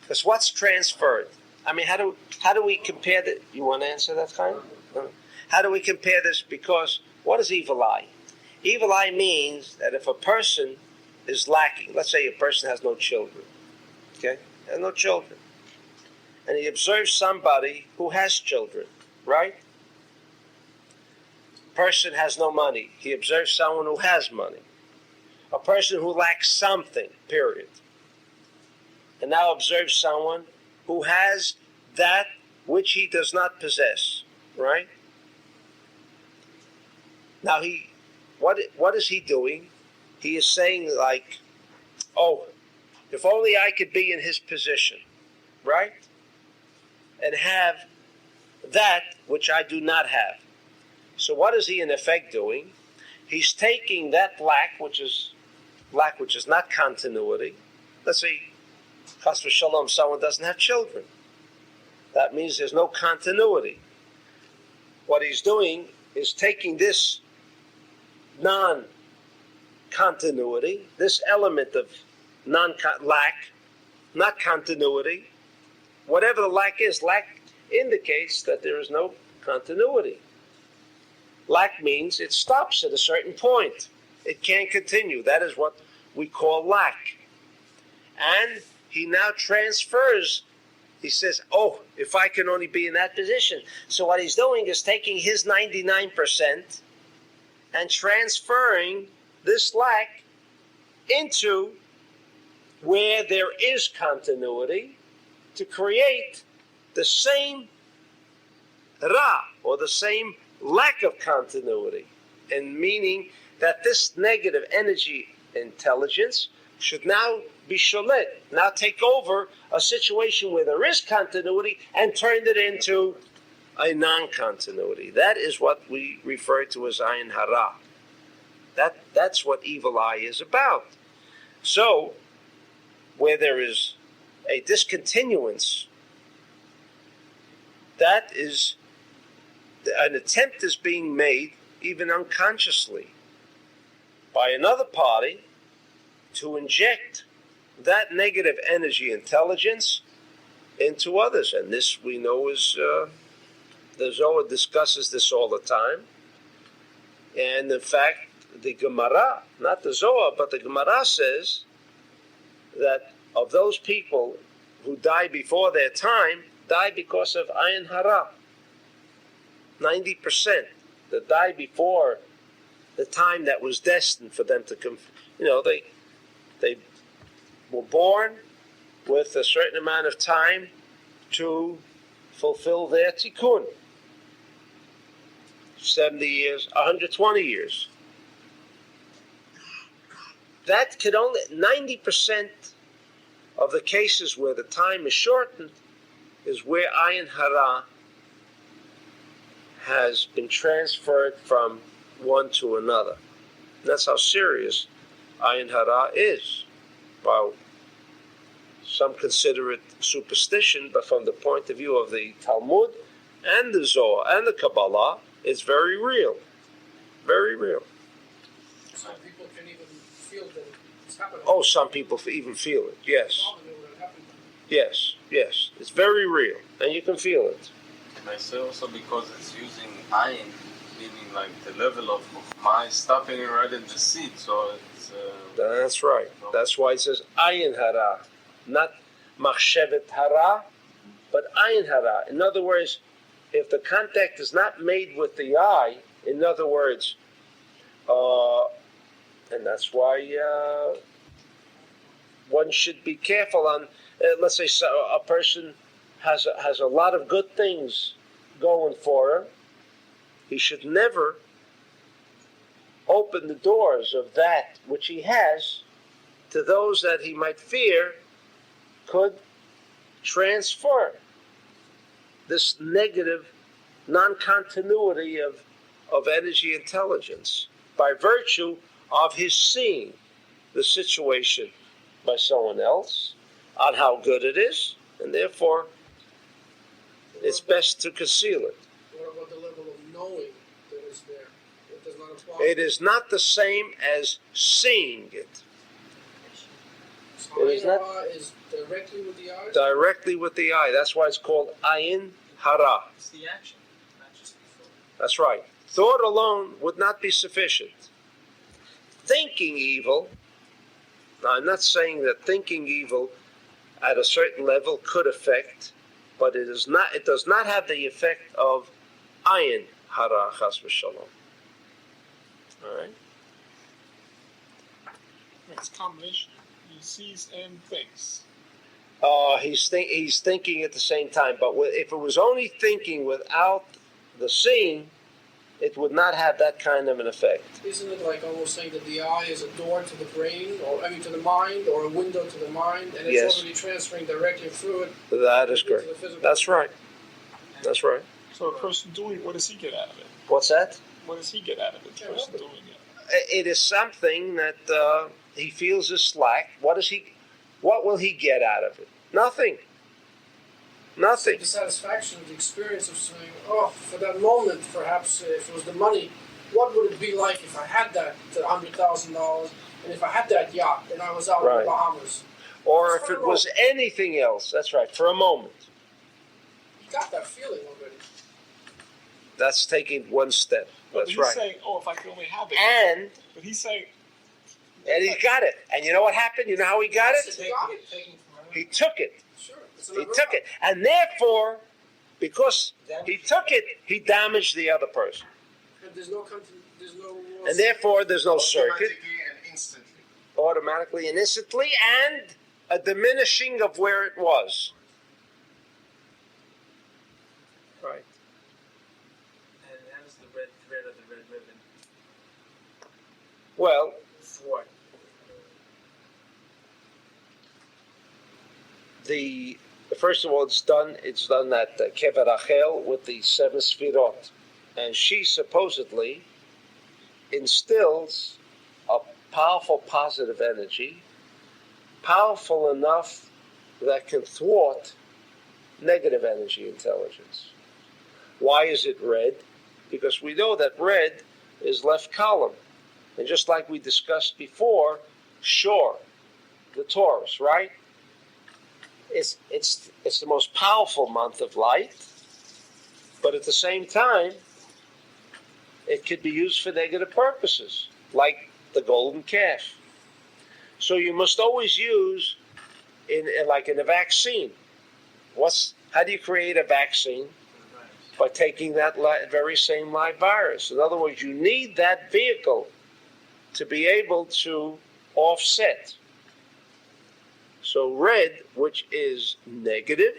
Because what's transferred? I mean, how do we compare that? You want to answer that, kind? How do we compare this? Because what is evil eye? Evil eye means that if a person is lacking, let's say a person has no children, okay, has no children, and he observes somebody who has children, right? Person has no money. He observes someone who has money. A person who lacks something, period. And now observes someone who has that which he does not possess, right? Now what is he doing? He is saying like, oh, if only I could be in his position, right? And have that which I do not have. So what is he in effect doing? He's taking that lack, which is not continuity. Let's say, chas v'shalom, someone doesn't have children. That means there's no continuity. What he's doing is taking this non-continuity, this element of lack, not continuity. Whatever the lack is, lack indicates that there is no continuity. Lack means it stops at a certain point. It can't continue. That is what we call lack. And he now transfers. He says, oh, if I can only be in that position. So what he's doing is taking his 99% and transferring this lack into where there is continuity to create the same ra, or the same lack of continuity, and meaning that this negative energy intelligence should now be sholet, now take over a situation where there is continuity and turn it into a non-continuity. That is what we refer to as ayin hara. That's what evil eye is about. So, where there is a discontinuance, that is, an attempt is being made, even unconsciously, by another party to inject that negative energy intelligence into others. And this we know is, the Zohar discusses this all the time. And in fact, the Gemara, not the Zohar, but the Gemara says that of those people who die before their time, die because of ayin hara. 90% that die before the time that was destined for them to come. They were born with a certain amount of time to fulfill their tikkun. 70 years, 120 years. That could only, 90% of the cases where the time is shortened is where ayin hara has been transferred from one to another. That's how serious ayin hara is. Well, some consider it superstition, but from the point of view of the Talmud and the Zohar and the Kabbalah, it's very real. Very real.
Some people can even feel that it's happening.
Oh, some people even feel it, yes. Yes. It's very real, and you can feel it.
And I say also because it's using ayin, meaning like the level of my stopping right at the seat, so it's...
That's right. That's why it says ayin hara, not machshevet hara, but ayin hara. In other words, if the contact is not made with the eye, in other words, and that's why one should be careful on, let's say a person has a lot of good things going for him. He should never open the doors of that which he has to those that he might fear could transfer this negative non-continuity of energy intelligence by virtue of his seeing the situation by someone else on how good it is, and therefore it's best to conceal it.
What about the level of knowing that is there? It does not apply.
It is not the same as seeing it.
So
It is not
is directly with the eyes?
directly with the eye. That's why it's called ayin hara.
It's the action, not just the thought.
That's right. Thought alone would not be sufficient. Thinking evil, now I'm not saying that thinking evil at a certain level could affect, but it does not have the effect of ayin hara chas v'shalom. All right?
It's a combination. He sees and thinks.
He's thinking at the same time, but if it was only thinking without the seeing, it would not have that kind of an effect.
Isn't it like almost saying that the eye is a door to the brain, or to the mind, or a window to the mind, and it's
Yes.
already transferring directly through it?
That is
into
correct.
the physical?
That's right. That's right.
So a person doing, what does he get out of it?
What's that?
What does he get out of it, the person doing it?
It is something that he feels is slack. What will he get out of it? Nothing. Nothing.
The satisfaction, the experience of saying, oh, for that moment, perhaps if it was the money, what would it be like if I had that $100,000 and if I had that yacht and I was out in
Right.
the Bahamas?
Or
It's
if
for
it
the
was
moment.
anything else. That's right. For a moment.
You got that feeling already.
That's taking one step.
But
That's
he's
right.
saying, oh, if I could only have it.
And
But he's saying,
he got it. And you know what happened? You know how he got it?
You got it.
He took it.
Sure. It's
He
another
took it. And therefore, because he took it, he damaged the other person.
And there's no
And therefore, there's no circuit,
Automatically and instantly.
automatically and instantly, and a diminishing of where it was. Well,
Why?
first of all, it's done at Kever Rachel with the 7 Sfirot. And she supposedly instills a powerful positive energy, powerful enough that can thwart negative energy intelligence. Why is it red? Because we know that red is left column. And just like we discussed before, sure, the Taurus, right? It's the most powerful month of light, but at the same time, it could be used for negative purposes, like the golden calf. So you must always use, like in a vaccine. How do you create a vaccine? By taking that very same live virus. In other words, you need that vehicle to be able to offset. So red, which is negative,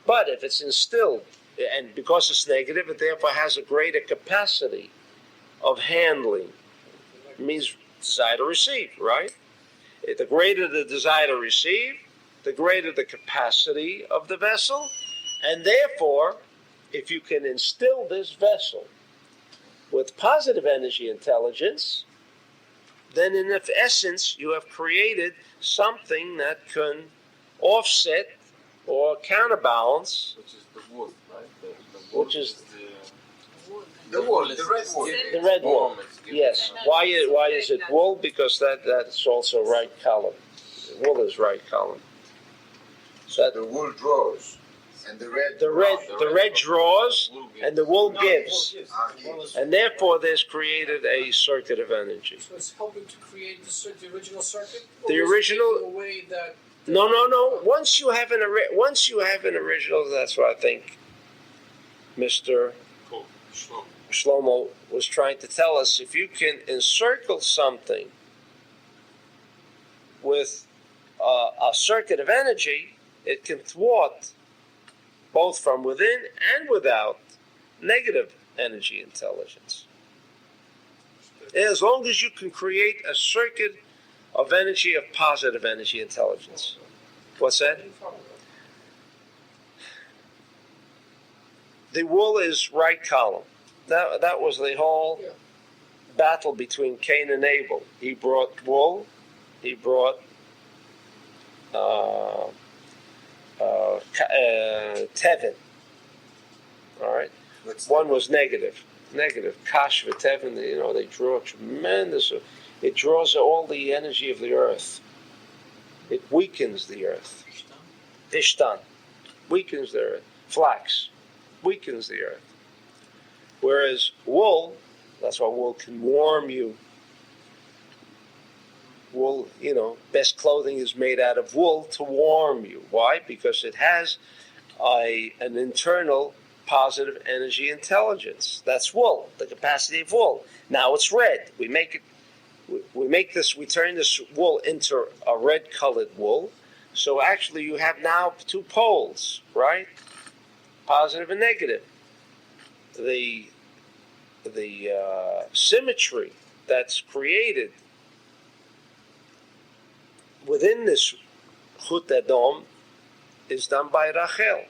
but if it's instilled, and because it's negative, it therefore has a greater capacity of handling. It means desire to receive, right? The greater the desire to receive, the greater the capacity of the vessel, and therefore, if you can instill this vessel with positive energy intelligence, then in essence, you have created something that can offset or counterbalance,
Which is the wool, right? The
Which is
The wool, the red wool.
the red wool. Yes. Why is it wool? Because that's also right column. Wool is right column. So
The wool draws, and the red.
the red draws, and the wool gives, and therefore there's created a circuit of energy.
So it's helping to create the original circuit.
The
Or is it
original-
taking away that.
No. Once you have an original, that's what I think Mr.
Cool. Sure.
Shlomo was trying to tell us. If you can encircle something with a circuit of energy, it can thwart both from within and without negative energy intelligence. As long as you can create a circuit of energy, of positive energy intelligence. What's that? The wool is right column. That was the whole battle between Cain and Abel. He brought wool. He brought tevin. All right. One was negative. Kash v'tevin. They draw tremendous. It draws all the energy of the earth. It weakens the earth. Ishtan weakens the earth. Flax weakens the earth. Whereas wool, that's why wool can warm you. Wool, best clothing is made out of wool to warm you. Why? Because it has an internal positive energy intelligence. That's wool, the capacity of wool. Now it's red. We turn this wool into a red-colored wool. So actually you have now 2 poles, right? Positive and negative. The symmetry that's created within this Chut Adom is done by Rachel.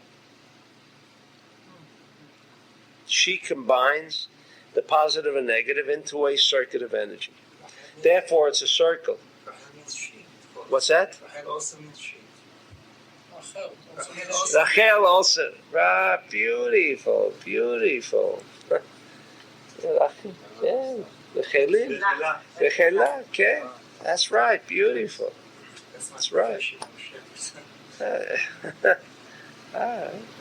She combines the positive and negative into a circuit of energy. Therefore, it's a circle. What's that?
Rahel also means sheep.
Rachel also. Beautiful. Yeah. Rechelim. Rechela, okay. That's right. Beautiful. That's right.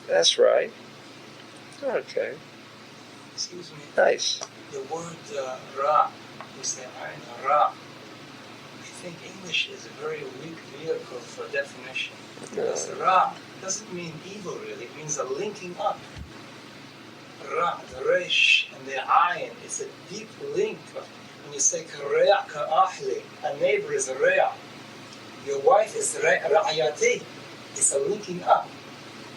That's right. Okay.
Excuse me.
Nice.
The word Ra, we say Ain Ra. I think English is a very weak vehicle for definition. Because Ra doesn't mean evil really, it means a linking up. Ra, the Resh and the Ain, it's a deep link. When you say Kare'a Ka'ahli, a neighbor is a Re'a. Your wife is Ra'ayati. It's a linking up.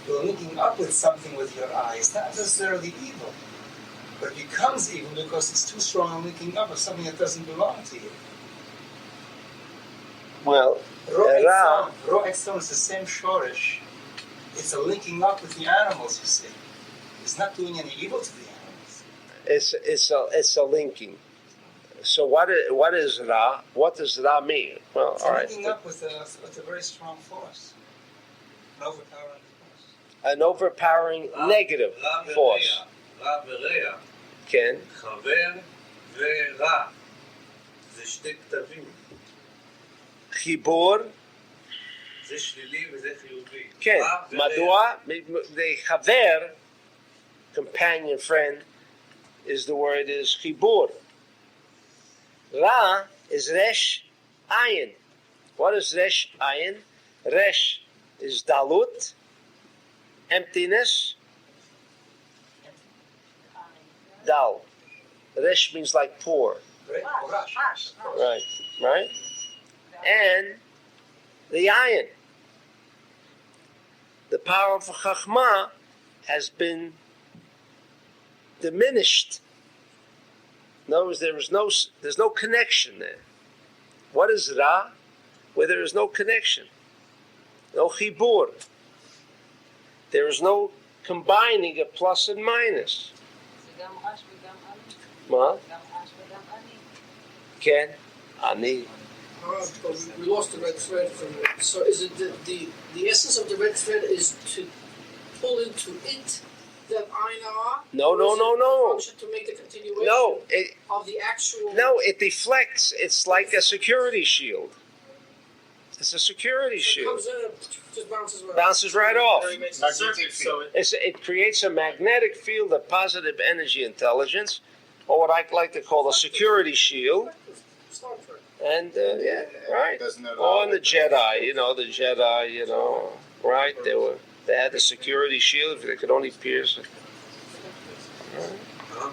You're linking up with something with your eyes, not necessarily evil. But it becomes evil because it's too strong and linking up with something that doesn't belong to you.
Well,
Ra Etzon is the same shorish. It's a linking up with the animals, you see. It's not doing any evil to the animals.
it's a linking. So what is Ra? What does Ra mean? Well,
It's
all right.
linking up with a very strong force. An overpowering force.
An overpowering negative force.
רע ורע,
כן.
חבר ורע, זה שתי כתבים,
חיבור.
זה שלילי וזה חיובי.
כן.
רע ורע.
מדוע? The חבר, companion, friend, is the word is חיבור. Ra is resh ayin. What is resh ayin? Resh is dalut, emptiness. Dal. Resh means like poor. Right. Right? And the ayin. The power of Chachma has been diminished. In other words, there's no connection there. What is Ra? Where there is no connection. No chibur. There is no combining of plus and minus. מה? כן, אני.
We lost the red thread from it. So is it the essence of the red thread is to pull into it that Aina?
No.
To make the continuation
No,
of the actual.
No, it deflects. It's like a security shield. It's a security
It
shield.
comes in and just bounces right.
Bounces right off.
Magnetic field.
It creates a magnetic field of positive energy intelligence, or what I like to call a security shield.
Star Trek.
And yeah, right.
Doesn't allow
Oh, and the Jedi, right? They had the security shield. If they could only pierce it.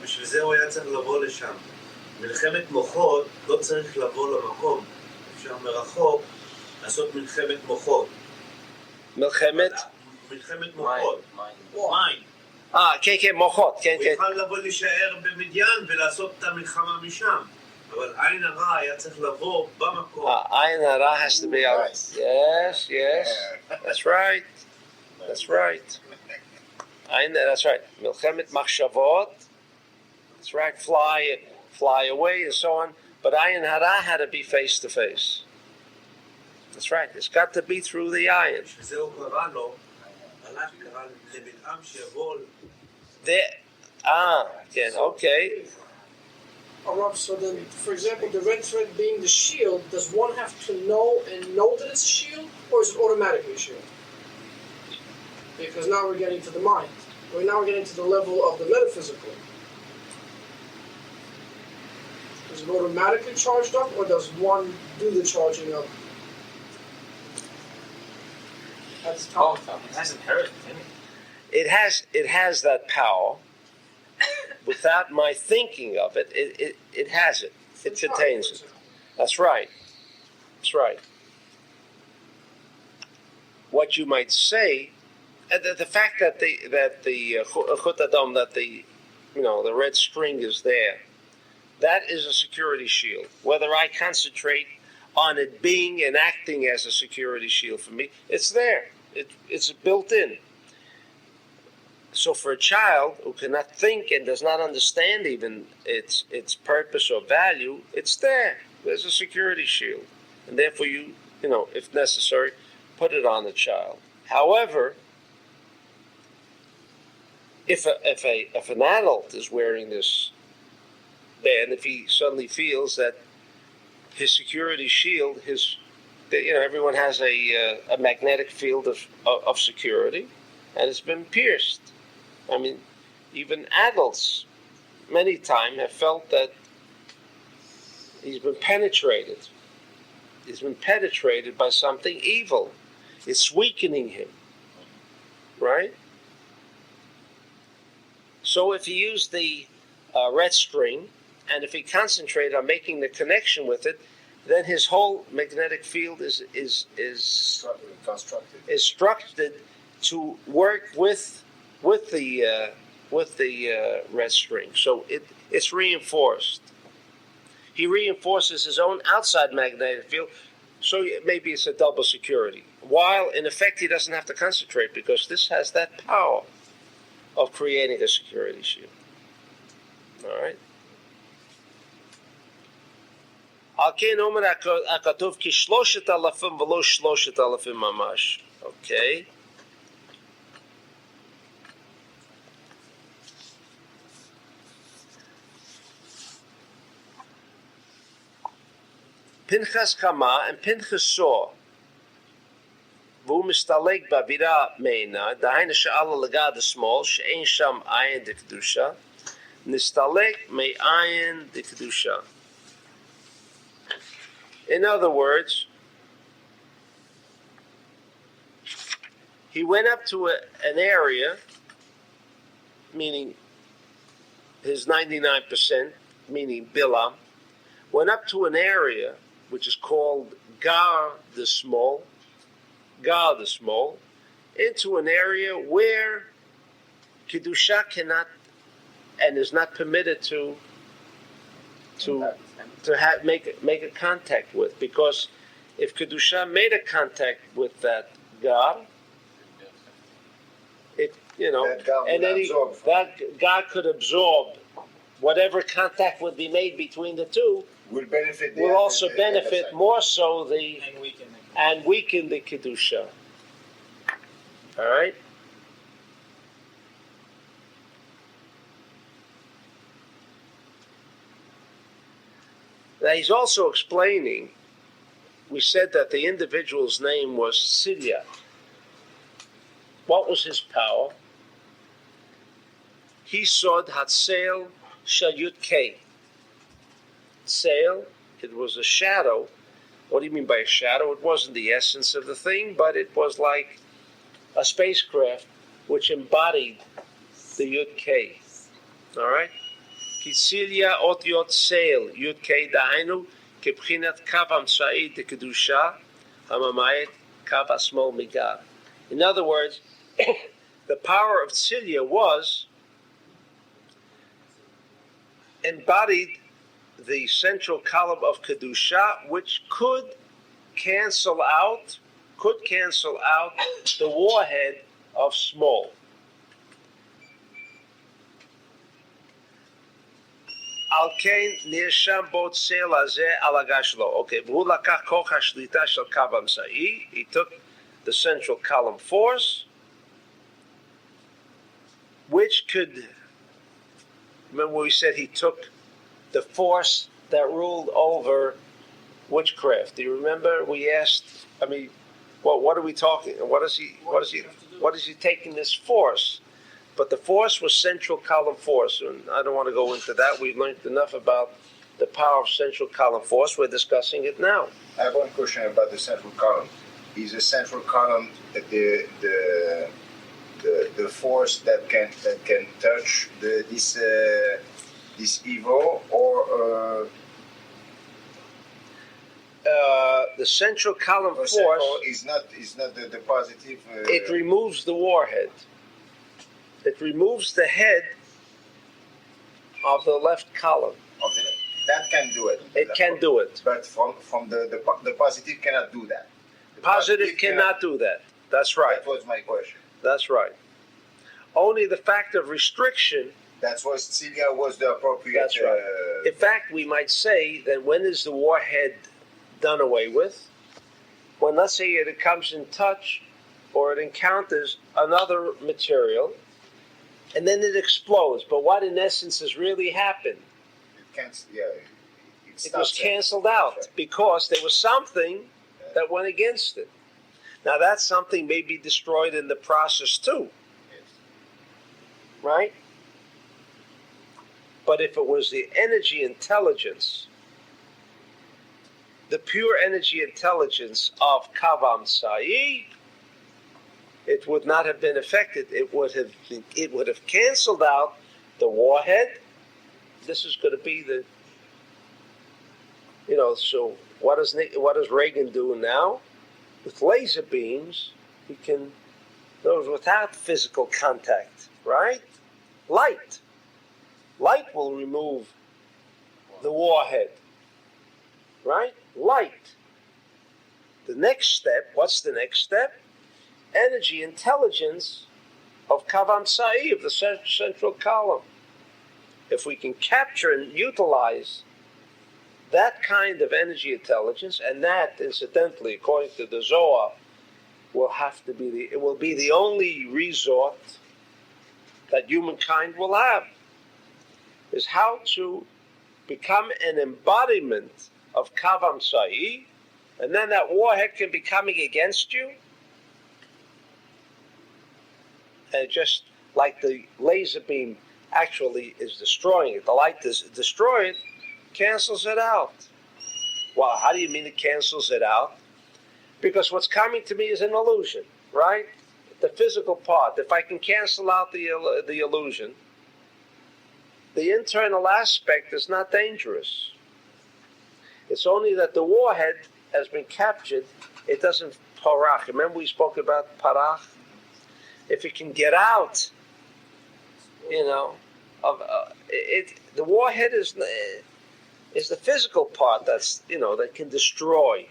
בשביל זה הוא היה צריך לבוא לשם. מלחמת מוחות לא צריך לבוא למקום. אפשר מרחוק לעשות מלחמת מוחות.
מלחמת
מוחות. מים.
כן, מוחות, כן.
הוא יוכל לבוא להישאר במדיין ולעשות את המלחמה משם. אבל עין הרע היה צריך לבוא במקום.
עין הרע has to be out.
Right.
Yes. That's right. That's right. That's right. מלחמת מחשבות. That's right. Fly away and so on. But Ayin Hara had to be face to face. That's right. It's got to be through the Ayin.
בשביל זה הוא קרא לו, הלך קרא לבלעם שיבוא.
Yeah, okay.
Rob, so then, for example, the red thread being the shield, does one have to know that it's a shield, or is it automatically a shield? Because now we're getting to the mind. Now we're getting to the level of the metaphysical. Is it automatically charged up, or does one do the charging up? That's tough.
It has inherent in it.
It has that power. Without my thinking of it, it has it. It contains it. That's right. That's right. What you might say, the fact that the chut adam, that the red string is there, that is a security shield. Whether I concentrate on it being and acting as a security shield for me, it's there. It's built in. So for a child who cannot think and does not understand even its purpose or value, it's there. There's a security shield. And therefore you if necessary, put it on the child. However, if an adult is wearing this band, if he suddenly feels that his security shield, everyone has a magnetic field of security, and it's been pierced. I mean, even adults many times have felt that he's been penetrated. He's been penetrated by something evil. It's weakening him, right? So if he used the red string, and if he concentrated on making the connection with it, then his whole magnetic field is structured to work with the with the red string. So it's reinforced. He reinforces his own outside magnetic field, so maybe it's a double security. While in effect he doesn't have to concentrate because this has that power of creating a security shield. All right. Okay. Pinchas Kama, and Pinchas saw. Vu mistalek bavira meina, dahaina she'ala legad the small, she'ein sham ayin de kedusha, nistalek me ayin de kedusha. In other words, he went up to an area, meaning his 99%, meaning Bilam, went up to an area which is called Gar the Small, into an area where Kedusha cannot and is not permitted to make a contact with, because if Kedusha made a contact with that Gar, that God could absorb whatever contact would be made between the two. Will also benefit more so and weaken the kedusha. All right. Now he's also explaining. We said that the individual's name was Silya. What was his power? He sod hatzel shayut kei. Sail, it was a shadow. What do you mean by a shadow? It wasn't the essence of the thing, but it was like a spacecraft which embodied the Yud K. All right? Kitzilia ot yot sail, Yud K dahainu, kebchinat kav hamsa'id de kedusha, hamamayet kav asmol migar. In other words, the power of Tzilia was embodied the central column of Kedusha, which could cancel out the warhead of small. Alkein nirsham bot seil hazeh al agashlo. Okay, v'hu lakach koch hashlita shel kav hamsai. He took the central column force, which could. Remember, we said he took the force that ruled over witchcraft. Do you remember? We asked. I mean, what are we talking? What is he taking this force? But the force was central column force, and I don't want to go into that. We've learned enough about the power of central column force. We're discussing it now.
I have one question about the central column. Is the central column the force that can touch this evil, or
the central column force
is not the positive.
It removes the warhead. It removes the head of the left column.
That can do it.
It can do it.
But from the positive cannot do that. The
positive cannot do that. That's right.
That was my question.
That's right. Only the fact of restriction.
That's why Celia was the appropriate.
That's right. In fact, we might say that when is the warhead done away with? When, let's say, it comes in touch or it encounters another material, and then it explodes. But what in essence has really happened? It was canceled out because there was something that went against it. Now that something may be destroyed in the process too. Right? But if it was the energy intelligence, the pure energy intelligence of Kavam Sa'i, it would not have been affected. It would have canceled out the warhead. This is going to be the, so what does Reagan do now? With laser beams, he can, those without physical contact, right? Light. Light will remove the warhead. Right? Light. The next step, what's the next step? Energy intelligence of Kavam Sa'i, of the central column. If we can capture and utilize that kind of energy intelligence, and that, incidentally, according to the Zohar, it will be the only resort that humankind will have, is how to become an embodiment of Kavam Sa'i, and then that warhead can be coming against you, and just like the laser beam actually is destroying it, the light is destroyed, cancels it out. Well, how do you mean it cancels it out? Because what's coming to me is an illusion, right? The physical part. If I can cancel out the illusion, the internal aspect is not dangerous. It's only that the warhead has been captured. It doesn't parach. Remember we spoke about parach? If it can get out, the warhead is the physical part that's, that can destroy.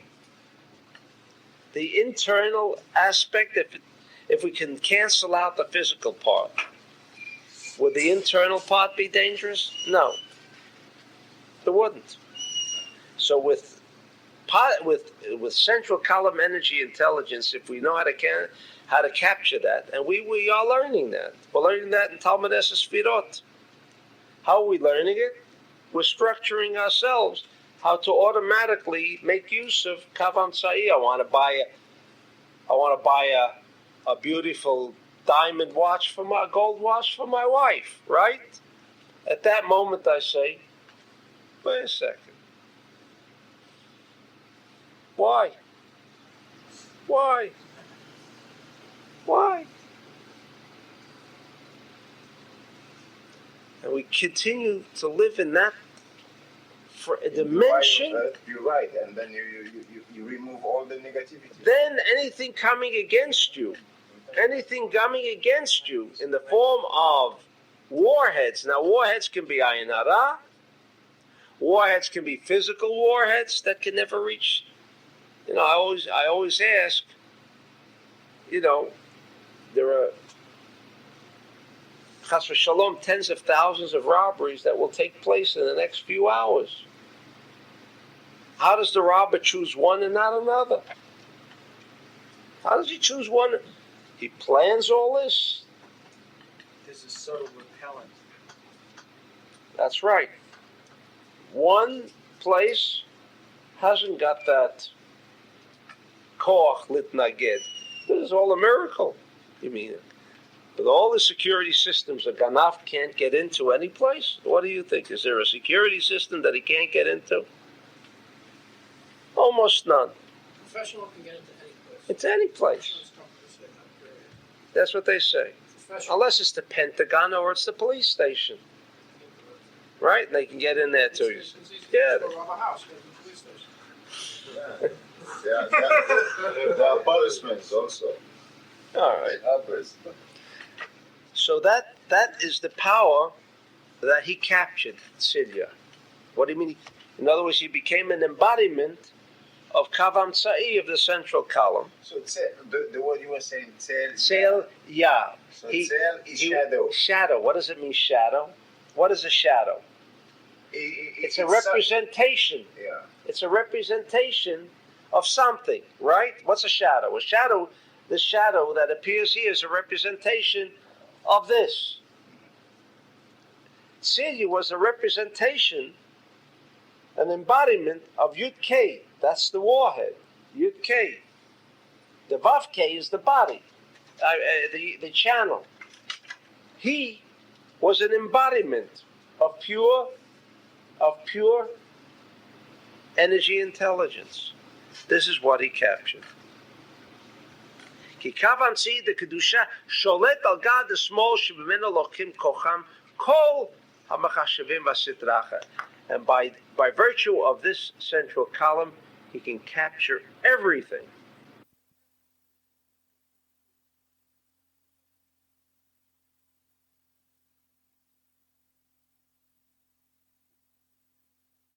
The internal aspect, if we can cancel out the physical part, would the internal part be dangerous? No, it wouldn't. So with central column energy intelligence, if we know how to capture that, and we are learning that. We're learning that in Talmud Sfirot. How are we learning it? We're structuring ourselves how to automatically make use of Kavam Sa'i. I want to buy a beautiful diamond watch gold watch for my wife, right? At that moment I say, wait a second. Why? And we continue to live in that for a dimension.
You're right, and then you remove all the negativity.
Then anything coming against you in the form of warheads. Now, warheads can be ayin hara. Warheads can be physical warheads that can never reach. I always ask. There are chas v'shalom tens of thousands of robberies that will take place in the next few hours. How does the robber choose one and not another? How does he choose one? He plans all this.
There's a subtle repellent.
That's right. One place hasn't got that koach litnaged. This is all a miracle. You mean it? But all the security systems that Ganaf can't get into any place. What do you think? Is there a security system that he can't get into? Almost none.
Professional can get into any place.
It's any place. That's what they say. Unless it's the Pentagon or it's the police station. Right? And they can get in there too. Yeah.
There are punishments also.
All right. So that is the power that he captured, Tzidya. What do you mean? In other words, he became an embodiment of Kavam Sa'i, of the central column.
So the word you were saying,
Tzel, yeah.
So Tzel is shadow.
Shadow. What does it mean, shadow? What is a shadow? It's a representation.
Yeah.
It's a representation of something, right? What's a shadow? The shadow that appears here is a representation of this. Tzidya was a representation, an embodiment of Yud K. That's the warhead, Yud K. The Vav K is the body, the channel. He was an embodiment of pure energy intelligence. This is what he captured. Ki kavam tzid the kedusha sholet al gad the small shebimeno lokim kocham kol hamachashavim v'sitracha. And by virtue of this central column, he can capture everything